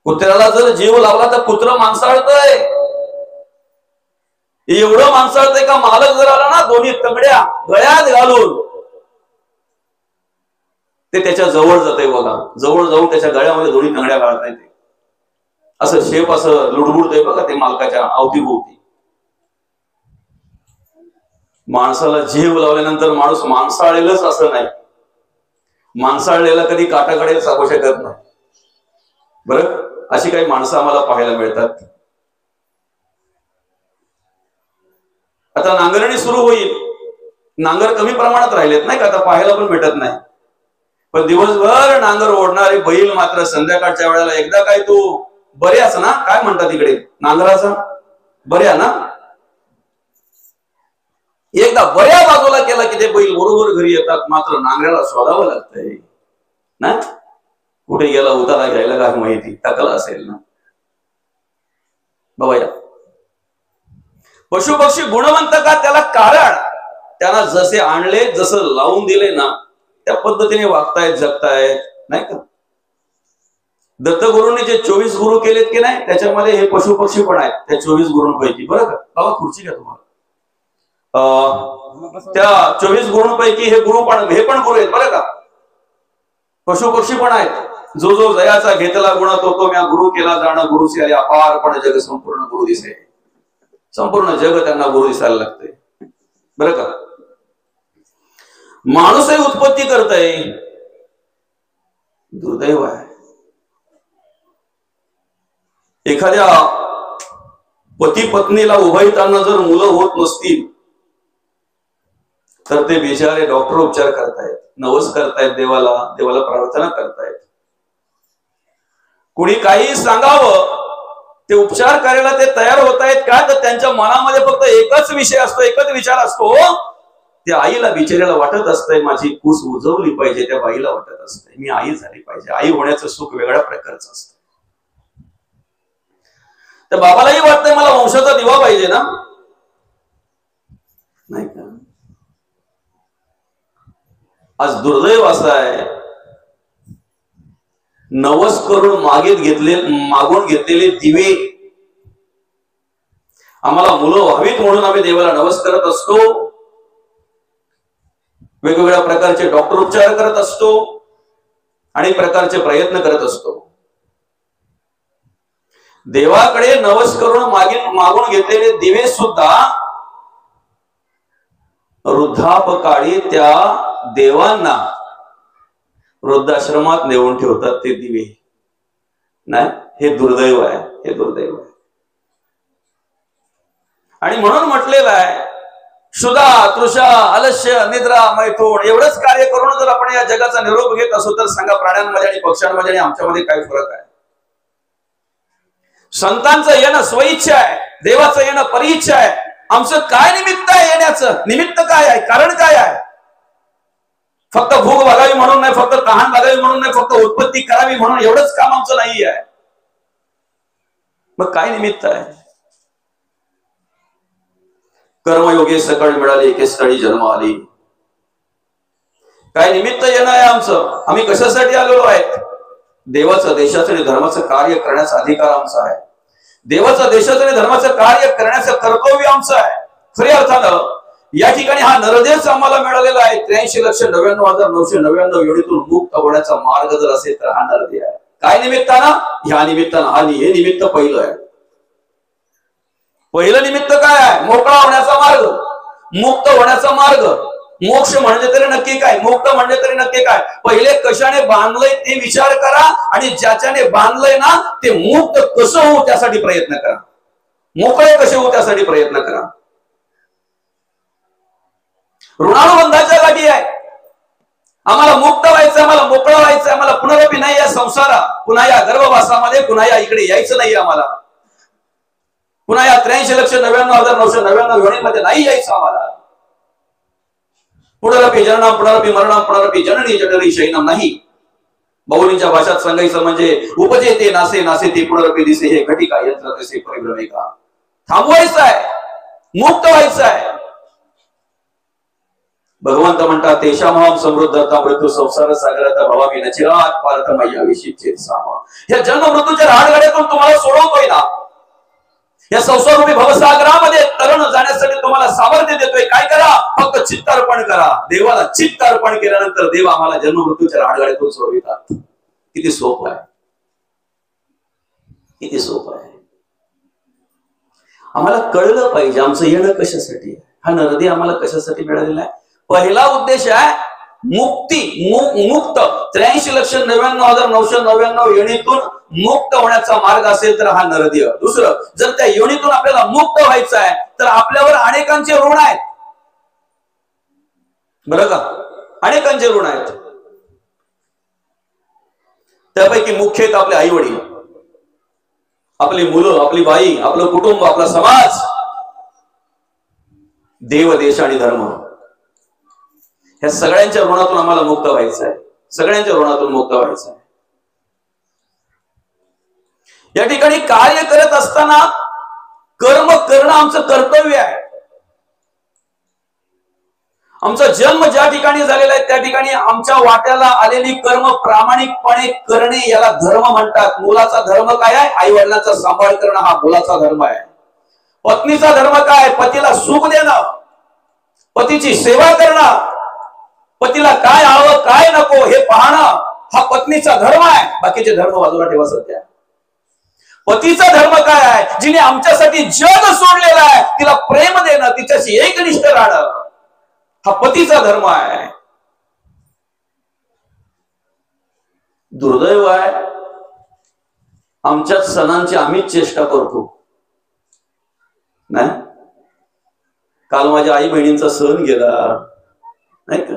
कुत्र्याला जर जीव लागला तर कुत्र माणसाळतय. एवढं माणसाळतंय का मालक जर आला ना दोन्ही तंगड्या गळ्यात घालून ते त्याच्या जवळ जाते. बघा, जवळ जाऊन त्याच्या गळ्यामध्ये दोन्ही तंगड्या घालता येते. असं शेप असं लुडबुडतय बघा ते मालकाच्या अवतीभोवती. माणसाला जीव लावल्यानंतर माणूस माणसाळेलच असं नाही. माणसाळलेला कधी काटाकडे सांगू शकत नाही. बरं, अशी काही माणसं आम्हाला पाहायला मिळतात. आता नांगरणी सुरू होईल. नांगर कमी प्रमाणात राहिलेत नाही का, आता पाहायला पण भेटत नाही. पण दिवसभर नांगर ओढणारे बैल मात्र संध्याकाळच्या वेळेला एकदा काय तू बऱ्याच ना, काय म्हणतात तिकडे नांगराचा, बऱ्या ना, एकदा बऱ्या बाजूला केला की ते बैल बरोबर घरी येतात. मात्र नांगऱ्याला शोधावं लागतंय ना. कुठे गेला उतारा घ्यायला काय माहिती, टाकला असेल ना बाबा. या पशुपक्षी गुणवंत का? त्याला कारण त्यांना जसे आणले, जसं लावून दिले ना त्या पद्धतीने वागतायत, जगतायत नाही का. दत्तगुरूंनी जे 24 गुरु केलेत की नाही, त्याच्यामध्ये हे पशुपक्षी पण आहेत त्या 24 गुरूंपैकी. बरं का बाबा, खुर्ची घ्या तुम्हाला. त्या 24 गुरूंपैकी हे गुरु पण, हे पण गुरु आहेत बरं का. पशुपक्षी पण आहेत. जो जो जयाचा घेतला गुण तो म्या गुरु केला जाणं. गुरुचे आले अपारपण जग संपूर्ण गुरु दिसे. संपूर्ण जग त्यांना गुरु दिसायला लागते बरं का. माणूसही उत्पत्ती करतय, दुर्दैव आहे. एखाद्या पती पत्नीला उभयतांना जर मुलं होत नसतील तर ते बिचारे डॉक्टर उपचार करतायत, नवस करतायत, देवाला प्रार्थना करतायत. कुणी काही सांगावं ते उपचार करायला ते तयार होत आहेत का, तर त्यांच्या मनामध्ये फक्त एकच विषय असतो, एकच विचार असतो. त्या आईला बिचाऱ्याला वाटत असतंय माझी कूस उजवली पाहिजे. त्या बाईला वाटत असतंय मी आई झाली पाहिजे. आई होण्याचं सुख वेगळ्या प्रकारचं असतं. त्या बाबालाही वाटतंय मला वंशाचा दिवा पाहिजे ना, नाही का. आज दुर्दैव असं आहे, नवस करून मागून घेतलेले दिवे, आम्हाला मुलं व्हावीत म्हणून आम्ही देवाला नवस करत असतो. वेगवेगळ्या प्रकारचे डॉक्टर उपचार करत असतो, अनेक प्रकारचे प्रयत्न करत असतो. देवाकडे नवस करून मागून घेतलेले दिवे सुद्धा वृद्धापकाळी त्या देवांना वृद्धाश्रमात नेऊन ठेवतात ते दिवे. नाही, हे दुर्दैव आहे, हे दुर्दैव आहे. आणि म्हणून म्हटलेलं आहे, क्षुधा, तृषा, आलस्य, निद्रा, मैथून एवढंच कार्य करून जर आपण या जगाचा निरोप घेत असू तर सांगा प्राण्यांमध्ये आणि पक्ष्यांमध्ये आणि आमच्यामध्ये काय फरक आहे. संतांचं येणं स्वइच्छा आहे, देवाचं येणं परिइच्छा आहे. आमचं काय निमित्त आहे येण्याचं? निमित्त काय आहे? कारण काय आहे? फक्त भूक भागावी म्हणून नाही, फक्त तहान भागावी म्हणून नाही, फक्त उत्पत्ती करावी म्हणून एवढंच काम आमचं नाही आहे. मग काय निमित्त आहे? कर्मयोगी सकाळी मिळाली एके स्थळी जन्म आली. काय निमित्त येणं आहे आमचं? आम्ही कशासाठी आलेलो आहेत? देवाचं देशाचं आणि धर्माचं कार्य करण्याचा अधिकार आमचा आहे. देवाचं देशाचं आणि धर्माचं कार्य करण्याचं कर्तव्य आमचं आहे. खऱ्या अर्थानं या ठिकाणी हा नरदेश आम्हाला मिळालेला आहे. 83,99,999 योनीतून मुक्त होण्याचा मार्ग जर असेल तर हा नरदे आहे. काय निमित्तानं? ह्या निमित्तानं. हे निमित्त पहिलं आहे. पहिलं निमित्त काय आहे? मोकळा होण्याचा मार्ग, मुक्त होण्याचा मार्ग. मोक्ष म्हणजे तरी नक्की काय? मुक्त म्हणजे तरी नक्की काय? पहिले कशाने बांधलंय ते विचार करा आणि ज्याच्याने बांधलंय ना ते मुक्त कसं होऊ त्यासाठी प्रयत्न करा. मोकळे कसे होऊ त्यासाठी प्रयत्न करा. ऋणानुबंधाच्या गाठी आहे. आम्हाला मुक्त व्हायचं, आम्हाला मोकळं व्हायचं, आम्हाला पुनरपी नाही या संसारात, पुन्हा या गर्भवासामध्ये, पुन्हा या इकडे यायचं नाही. आम्हाला पुन्हा या 83,99,999 योनीमध्ये नाही यायचं. आम्हाला पुनरपी जननम, पुनरपी मरणम, पुनरपी जननी जठरी शयनम नाही. बाहुलींच्या भाषात सांगायचं म्हणजे उपजे ते नासे, नासे ते पुनरपी दिसे, हे घटिका यंत्र तसे परिभ्रमे का. थांबवायचं आहे, मुक्त व्हायचं आहे. भगवंत म्हणतात तेषामहं समृद्धता मृत्यू संसार सागरात भवामी नचिरात पारतमय्या विशिच्छेद साम. या जन्म मृत्यूच्या राडगाड्यातून तुम्हाला सोडवतोय ना. या संसारूपी भवसागरामध्ये तरण जाण्यासाठी तुम्हाला सामर्थ्य देतोय. काय करा? फक्त चित्तार्पण करा. देवाला चित्त अर्पण केल्यानंतर देव आम्हाला जन्म मृत्यूच्या राडगाड्यातून सोडवितात. किती सोपं आहे, किती सोपं आहे. आम्हाला कळलं पाहिजे आमचं येणं कशासाठी आहे. हा नरदे आम्हाला कशासाठी मिळालेला आहे. पहिला उद्देश आहे मुक्ती, मुक्त. 83,99,999 योनीतून मुक्त होण्याचा मार्ग असेल तर हा नरदे. दुसरं, जर त्या योनीतून आपल्याला मुक्त व्हायचं आहे तर आपल्यावर अनेकांचे ऋण आहेत. बरं का? अनेकांचे ऋण आहेत. त्यापैकी मुख्य आहेत आपले आई वडील, आपली मुलं, आपली बाई, आपलं कुटुंब, आपला समाज, देव, देश आणि धर्म. ह्या सगळ्यांच्या ऋणातून आम्हाला मुक्त व्हायचं आहे. सगळ्यांच्या ऋणातून मुक्त व्हायचं आहे. या ठिकाणी कार्य करत असताना कर्म करणं आमचं कर्तव्य आहे. आमचा जन्म ज्या ठिकाणी झालेला आहे त्या ठिकाणी आमच्या वाट्याला आलेली कर्म प्रामाणिकपणे करणे याला धर्म म्हणतात. मुलाचा धर्म काय आहे? आई वडिलांचा सांभाळ करणं हा मुलाचा धर्म आहे. पत्नीचा धर्म काय? पतीला सुख देणं, पतीची सेवा करणं, पतीला काय हवं काय नको हे पाहणं हा पत्नीचा धर्म आहे. बाकीचे धर्म बाजूला ठेवा सध्या. पतीचा धर्म काय आहे? जिने आमच्यासाठी जग सोडलेला आहे तिला प्रेम देणं, तिच्याशी एकनिष्ठ राहणं हा पतीचा धर्म आहे. दुर्दैव आहे आमच्याच सणांची आम्हीच चेष्टा करतो. नाही, काल माझ्या आई बहिणींचा सण गेला नाही का.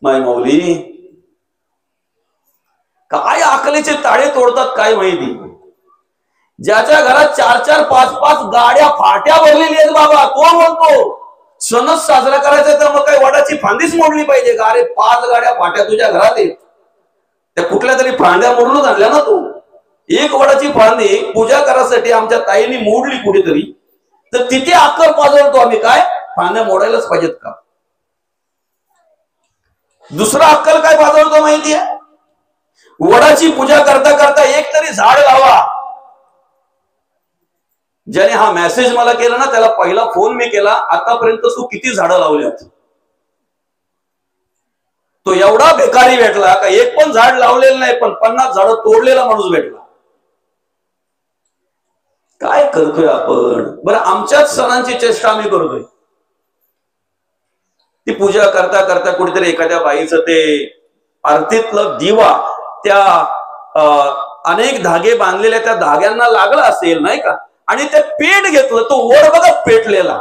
माय माऊली काय अकलेचे ताळे तोडतात काय माहिती. ज्याच्या घरात 4-4, 5-5 गाड्या फाट्या भरलेली आहेत बाबा, तो म्हणतो सणच साजरा करायचा तर मग काही वडाची फांदीच मोडली पाहिजे का? अरे 5 गाड्या फाट्या तुझ्या घरात आहेत, त्या कुठल्या तरी फांद्या मोडूनच आणल्या ना तू. एक वडाची फांदी पूजा करायसाठी आमच्या ताईने मोडली कुठेतरी, तर तिथे अक्कल पाजवतो आम्ही. काय फांद्या मोडायलाच पाहिजेत का? दुसरा अक्कल काय पाजवतो माहितीये? वडाची पूजा करता करता एक तरी झाड लावा. ज्याने हा मेसेज मला केला ना त्याला पहिला फोन मी केला, आतापर्यंत तू किती झाडं लावल्यात? तो एवढा बेकारी भेटला का एक पण झाड लावलेलं नाही, पण 50 झाडं तोडलेला माणूस भेटला. काय करतोय आपण? बरं, आमच्याच सणांची चेष्टा आम्ही करतोय. ती पूजा करता करता कुठेतरी एखाद्या बाईचं ते आरतीतलं दिवा त्या अनेक धागे बांधलेल्या त्या धाग्यांना लागला असेल नाही का, आणि ते पेट घेतलं. तो वड बघा पेटलेला.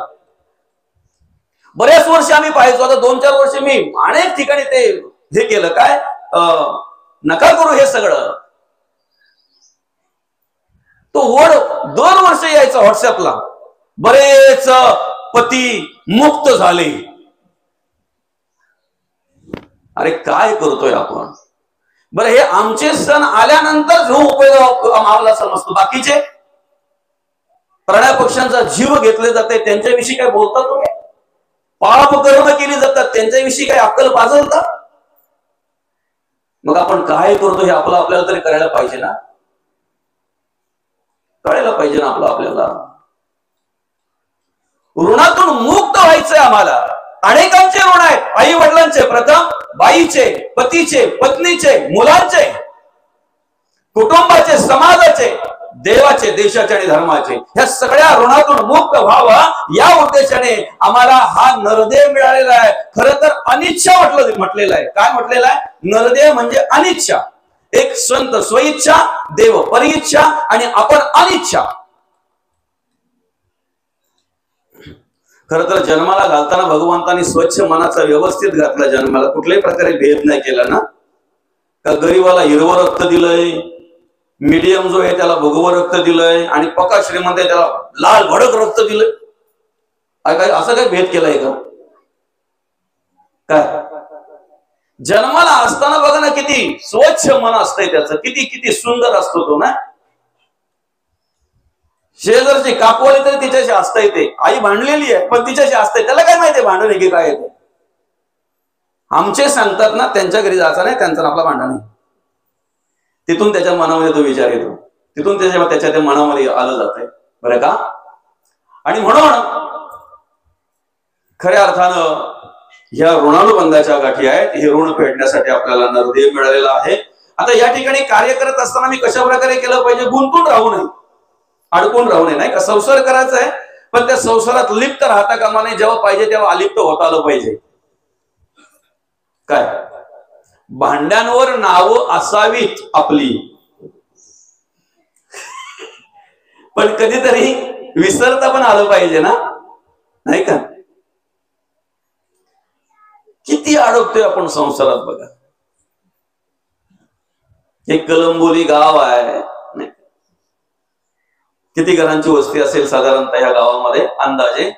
बऱ्याच वर्ष आम्ही पाहायचो. आता 2-4 वर्ष मी अनेक ठिकाणी ते हे केलं. काय नका करू हे सगळं. तो वड दरवर्ष यायचा व्हॉट्सअपला, बरेच पती मुक्त झाले. अरे काय करतोय आपण? बरं, हे आमचे सण आल्यानंतर जो उपयोग आम्हाला समजतो. बाकीचे प्राण्या पक्ष्यांचा जीव घेतले जाते त्यांच्याविषयी काय बोलता तुम्ही? पाप कर्म केली जातात त्यांच्याविषयी काय अक्कल पाजवता? मग आपण काय करतो हे आपल्याला तरी करायला पाहिजे ना, कळायला पाहिजे ना आपल्याला. ऋणातून मुक्त व्हायचंय आम्हाला. अनेकांचे ऋण आहेत, आई वडिलांचे, प्रथम बाईचे, पतीचे, पत्नीचे, मुलांचे, कुटुंबाचे, समाजाचे, देवाचे, देशाचे आणि धर्माचे. ह्या सगळ्या ऋणातून मुक्त व्हावं या उद्देशाने आम्हाला हा नरदेह मिळालेला आहे. खरं तर अनिच्छा म्हटलेलं आहे. काय म्हटलेलं आहे? नरदेह म्हणजे अनिच्छा. एक संत स्वइच्छा, देव परिइच्छा आणि आपण अनिच्छा. खरं तर जन्माला घालताना भगवंतांनी स्वच्छ मनाचा व्यवस्थित घातला जन्माला, कुठल्याही प्रकारे भेद नाही केला ना. का गरीबाला हिरवं रक्त दिलंय, मीडियम जो आहे त्याला भगवं रक्त दिलंय, आणि पक्का श्रीमंत आहे त्याला लाल भडक रक्त दिलंय. काय असं काय भेद केलाय का? काय जन्माला असताना बघा ना किती स्वच्छ मन असतंय त्याचं, किती किती सुंदर असतो तो ना. शेजारची कापवाली तरी तिच्याशी असता येते, आई भांडलेली आहे पण तिच्याशी असते, त्याला काय माहितीये भांडण आहे की काय येते. आमचे सांगतात ना त्यांच्या घरी जायचं नाही, त्यांचं आपला भांडण नाही. तिथून त्याच्या मनामध्ये तो विचार येतो, तिथून त्याच्या त्या मनामध्ये आलं जात आहे, बरं का. आणि म्हणून खऱ्या अर्थानं ह्या ऋणानुबंधाच्या गाठी आहेत. हे ऋण फेडण्यासाठी आपल्याला नरदेह मिळालेला आहे. आता या ठिकाणी कार्य करत असताना मी कशा प्रकारे केलं पाहिजे? गुंतून राहू नये, अडकून राहू नये, नाही का. संसार करायचा आहे पण त्या संसारात लिप्त राहता कामा नये. जेव्हा पाहिजे तेव्हा अलिप्त होता आलं पाहिजे. काय भांड्यांवर नावं असावीत आपली, पण कधीतरी विसरता पण आलं पाहिजे ना, नाही का. किती अडकतोय आपण संसारात बघा. एक कलंबोली गाव आहे, किती घरांची वस्ती असेल साधारणतः या गावामध्ये? अंदाजे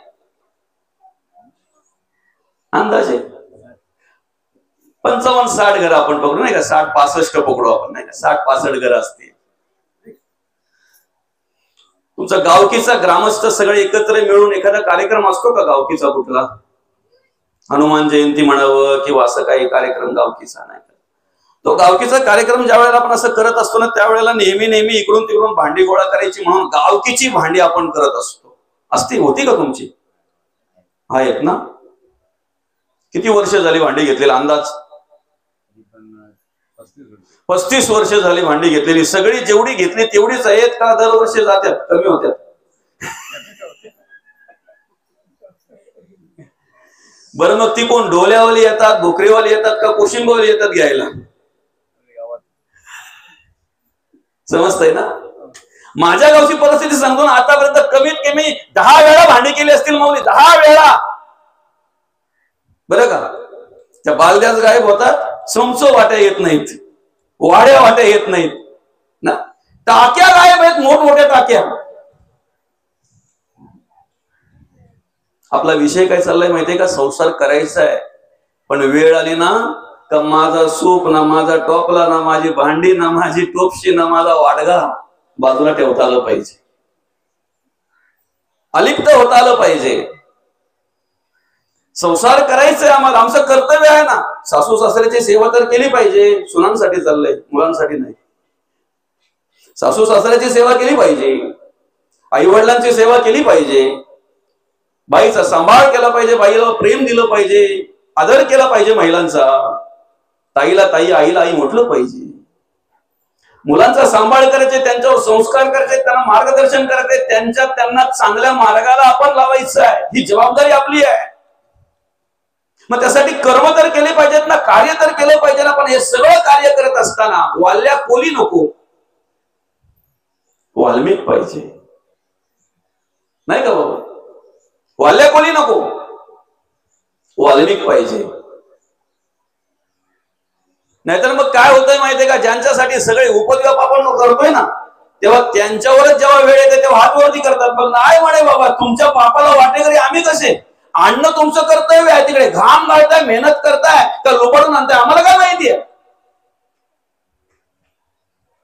55-60 घर आपण पकडू, नाही का. 60-65 पकडू आपण, नाही का. 60-65 घर असतील. तुमचा गावकीचा ग्रामस्थ सगळे एकत्र मिळून एखादा कार्यक्रम असतो का गावकीचा कुठला? हनुमान जयंती म्हणावं किंवा असं काही कार्यक्रम गावकीचा, नाही. तो गावकीचा कार्यक्रम ज्या वेळेला आपण असं करत असतो ना, त्यावेळेला नेहमी इकडून तिकडून भांडी गोळा करायची म्हणून गावकीची भांडी आपण करत असतो. असती, होती का तुमची? आहेत ना. किती वर्ष झाली भांडी घेतलेली? अंदाज 35 वर्ष झाली भांडी घेतलेली. सगळी जेवढी घेतली तेवढीच आहेत का दरवर्षी जातात, कमी होत्यात? बरं मग ती कोण डोल्यावाली येतात, भोकरीवाली येतात का कोशिंबवाली येतात घ्यायला? समजतंय ना. माझ्या गावची परिस्थिती सांगतो ना, आतापर्यंत कमीत कमी 10 वेळा भांडी केली असतील माऊली, 10 वेळा, बरं का. त्या बालद्याच गायब होतात, चमचो वाट्या येत नाहीत, वाड्या वाट्या येत नाहीत ना, टाक्या गायब आहेत, मोठमोठ्या टाक्या. आपला विषय काय चाललाय माहितीये का? संसार करायचा आहे, पण वेळ आली ना का माझा सूप ना, माझा टोपला ना, माझी भांडी ना, माझी टोपशी ना, माझा वाडगा बाजूला ठेवता आलं पाहिजे, अलिप्त होता आलं पाहिजे. संसार करायचंय आम्हाला, आमचं कर्तव्य आहे ना. सासू सासऱ्याची सेवा तर केली पाहिजे, सुनांसाठी चाललंय, मुलांसाठी नाही. सासू सासऱ्याची सेवा केली पाहिजे, आई वडिलांची सेवा केली पाहिजे, बाईचा सांभाळ केला पाहिजे, बाईला प्रेम दिलं पाहिजे, आदर केला पाहिजे महिलांचा, ताईला ताई, आईला आई म्हटलं पाहिजे. मुलांचा सांभाळ करायचे, त्यांच्यावर संस्कार करायचे, त्यांना मार्गदर्शन करायचे, त्यांना चांगल्या मार्गाला आपण लावायचं आहे. ही जबाबदारी आपली आहे. मग त्यासाठी कर्म तर केले पाहिजेत ना, कार्य तर केलं पाहिजे ना. पण हे सगळं कार्य करत असताना वाल्या कोली नको, वाल्मिक पाहिजे, नाही का बाबा. वाल्या कोली नको, वाल्मिक पाहिजे. नाहीतर मग काय होतंय माहितीये का? ज्यांच्यासाठी सगळे उपद्व्याप आपण करतोय ना, तेव्हा त्यांच्यावरच जेव्हा वेळ येते तेव्हा हात वरती करतात. पण नाही म्हणे बाबा, तुमच्या पापाला वाटेकरी आम्ही कसे? आणणं तुमचं कर्तव्य आहे. तिकडे घाम घालताय, मेहनत करताय का लुबाडून आणताय, आम्हाला काय माहितीये?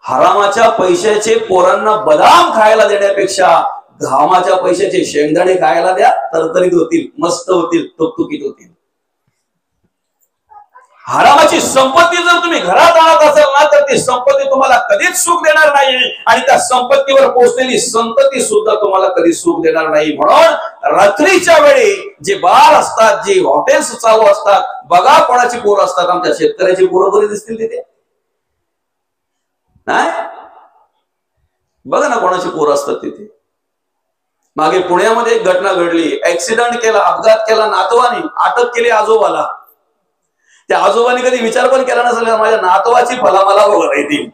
हरामाच्या पैशाचे पोरांना बदाम खायला देण्यापेक्षा घामाच्या पैशाचे शेंगदाणे खायला द्या, तरतरीत होतील, मस्त होतील, तुकतुकीत होतील. हरामाची संपत्ती जर तुम्ही घरात आणत असाल ना, तर ती संपत्ती तुम्हाला कधीच सुख देणार नाही, आणि त्या संपत्तीवर पोहोचलेली संतती सुद्धा तुम्हाला कधी सुख देणार नाही. म्हणून रात्रीच्या वेळी जे बार असतात, जे हॉटेल्स चालू असतात, बघा कोणाची पोरं असतात. आमच्या शेतकऱ्याची पोरं बरी दिसतील तिथे, नाही? बघा ना कोणाची पोरं असतात तिथे. मागे पुण्यामध्ये एक घटना घडली, ऍक्सिडेंट केला, अपघात केला नातवानी, अटक केली आजोबाला. त्या आजोबांनी कधी विचार पण केला नसेल माझ्या नातवाची फला मला भोगायला येतील,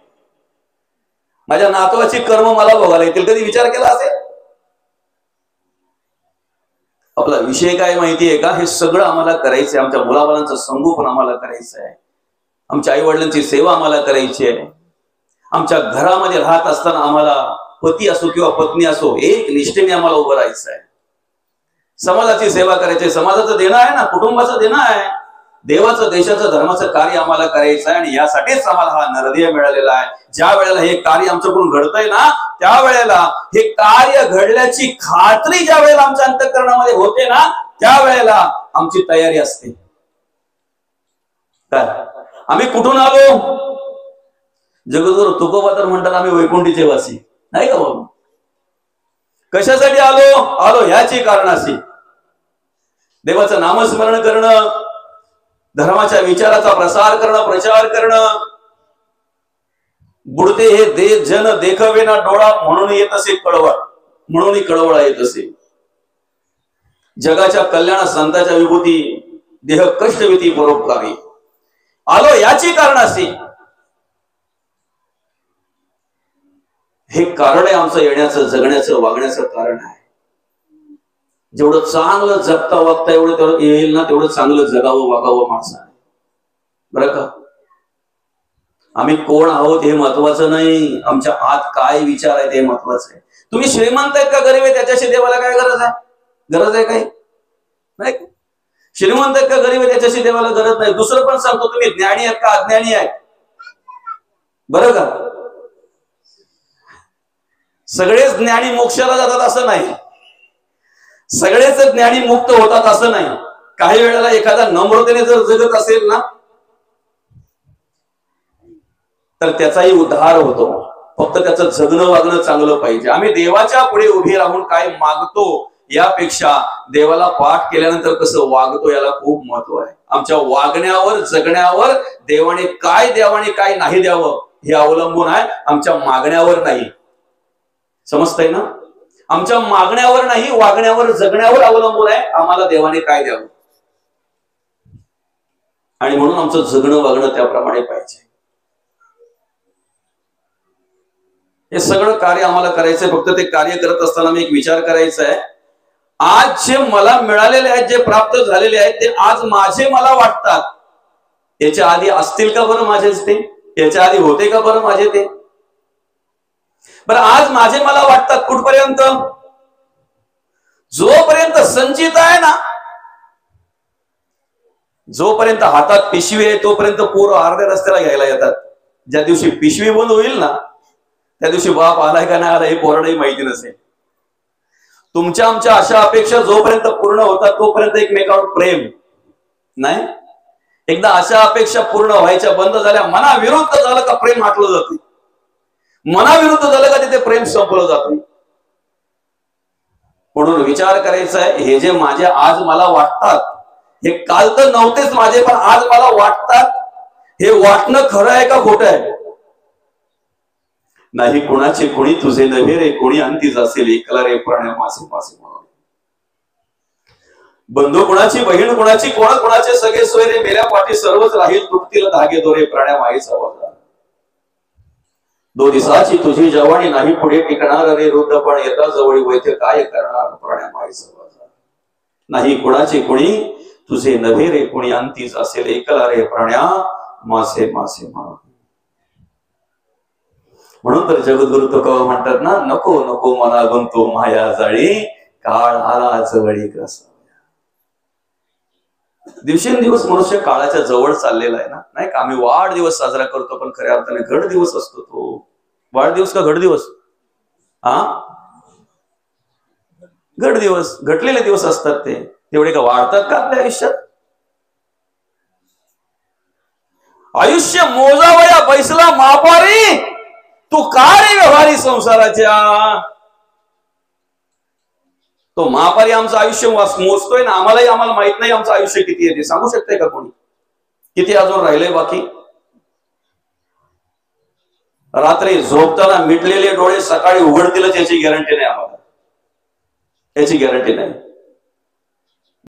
माझ्या नातवाची कर्म मला भोगायला येतील. कधी विचार केला असेल? आपला विषय काय माहितीये का? हे सगळं आम्हाला करायचंय. आमच्या मुलाबाळांचं संगोपन आम्हाला करायचं आहे, आमच्या आई वडिलांची सेवा आम्हाला करायची आहे. आमच्या घरामध्ये राहत असताना आम्हाला पती असो किंवा पत्नी असो, एक निष्ठेने आम्हाला उभं राहायचं आहे. समाजाची सेवा करायची, समाजाचं देणं आहे ना, कुटुंबाचं देणं आहे. देवाचं, देशाचं, धर्माचं कार्य आम्हाला करायचं आहे, आणि यासाठीच आम्हाला हा नरदेह मिळालेला आहे. ज्या वेळेला हे कार्य आमच्याकडून घडतंय ना, त्यावेळेला हे कार्य घडल्याची खात्री ज्या वेळेला आमच्या अंतःकरणामध्ये होते ना, त्यावेळेला आमची तयारी असते. काय आम्ही कुठून आलो? जगद्गुरु तुकोबा तर म्हणतात आम्ही वैकुंठीचे वासी, नाही का बाबा? कशासाठी आलो? आलो ह्याची कारणाशी. देवाचं नामस्मरण करणं, धर्माच्या विचाराचा प्रसार करणं, प्रचार करणं. बुडते हे दे जन देखवे ना डोळा, म्हणून येत असे कळवळ, म्हणून कळवळा येत असे. जगाच्या कल्याण संतांच्या विभूती, देह कष्टविती परोपकारी. आलो याची कारणाशी. हे कारण आहे आमचं येण्याचं, जगण्याचं, वागण्याचं कारण आहे. जेवढं चांगलं जगता वागता एवढं तेवढं येईल ना, तेवढं चांगलं जगावं वागावं माणसाने, बरं का? आम्ही कोण आहोत हे महत्वाचं नाही, आमच्या आत काय विचार आहेत हे महत्वाचं आहे. तुम्ही श्रीमंत आहेत का गरीब आहे त्याच्याशी देवाला काय गरज आहे? गरज आहे काही नाही. श्रीमंत आहेत का गरीब आहे त्याच्याशी देवाला गरज नाही. दुसरं पण सांगतो, तुम्ही ज्ञानी आहेत का अज्ञानी आहेत, बरं का? सगळेच ज्ञानी मोक्षाला जातात असं नाही, सगळेच ज्ञानी मुक्त होतात असं नाही. काही वेळेला एखादा नम्रतेने जर जगत असेल ना, तर त्याचाही उद्धार होतो. फक्त त्याचं जगणं वागणं चांगलं पाहिजे. आम्ही देवाच्या पुढे उभे राहून काय मागतो यापेक्षा देवाला पाठ केल्यानंतर कसं वागतो याला खूप महत्व आहे. आमच्या वागण्यावर, जगण्यावर देवाने काय द्यावं आणि काय नाही द्यावं हे अवलंबून आहे, आमच्या मागण्यावर नाही. समजतंय ना? आमच्या मागण्यावर नाही, वागण्यावर, जगण्यावर अवलंबून आहे आम्हाला देवाने काय द्यावं. आणि म्हणून आमचं जगणं वागणं त्याप्रमाणे पाहिजे. हे सगळं कार्य आम्हाला करायचंय. फक्त ते कार्य करत असताना मी एक विचार करायचा आहे, आज जे मला मिळालेले आहेत, जे प्राप्त झालेले आहेत, ते आज माझे मला वाटतात. याच्या आधी असतील का बरं माझेच ते? याच्या आधी होते का बरं माझे ते? बरं आज माझे मला वाटतात कुठपर्यंत? जोपर्यंत संचित आहे ना, जोपर्यंत हातात पिशवी आहे तोपर्यंत पोरं अर्ध्या रस्त्याला घ्यायला येतात. ज्या दिवशी पिशवी बंद होईल ना, त्या दिवशी बाप आलाय का नाही आला हे पोरांनाही माहिती नसेल. तुमच्या आमच्या अशा अपेक्षा जोपर्यंत पूर्ण होतात तोपर्यंत एकमेकावर प्रेम नाही. एकदा अशा अपेक्षा पूर्ण व्हायच्या बंद झाल्या, मनाविरुद्ध झालं का प्रेम हाटलं जाते, मनाविरुद्ध झालं का तिथे प्रेम संपलं जातं. म्हणून विचार करायचा आहे, हे जे माझे आज मला वाटतात, हे काल तर नव्हतेच माझे, पण आज मला वाटतात, हे वाटणं खरं आहे का खोटं आहे? नाही कुणाचे कोणी तुझे नव्हे रे, कोणी अंतीच असेल एकला रे प्राण्या मासे मासे म्हणून. बंधू कुणाची, बहीण कुणाची, कोण कुणाचे सगळे सोय रे, मेल्या पाठी सर्वच राहील तुटतील धागे दोरे प्राण्या माईचा वजा. दो दिवसाची तुझी जवानी नाही पुढे टिकणार रे, वृद्ध पण येता जवळी वैद्य काय करणार प्राण्या माईचा वजा. नाही कुणाचे कोणी तुझे नव्हे रे, कोणी अंतीच असेल एकला रे प्राण्या मासे मासे म्हणून. म्हणून तर जगद्गुरु तुकोबा म्हणतात ना, नको नको मना गुंतो माया जाळी, काळ आला जवळी कसा. दिवसेंदिवस मनुष्य काळाच्या जवळ चाललेला आहे ना, नाही का? आम्ही वाढदिवस साजरा करतो, पण खऱ्या अर्थाने घड दिवस असतो तो. वाढदिवस का घड दिवस? घड दिवस, घटलेले दिवस असतात ते. तेवढे का वाढतात का आपल्या आयुष्यात? आयुष्य मोजावया बैसला मापारी, तू का रे व्यवहारी संसाराच्या. तो महापारी आमचं आयुष्य मोजतोय ना, आम्हाला माहित नाही आमचं आयुष्य किती आहे ते. सांगू शकते का कोणी किती अजून राहिलंय बाकी. रात्री झोपताना मिटलेले डोळे सकाळी उघडतीलच याची गॅरंटी नाही आम्हाला, याची गॅरंटी नाही.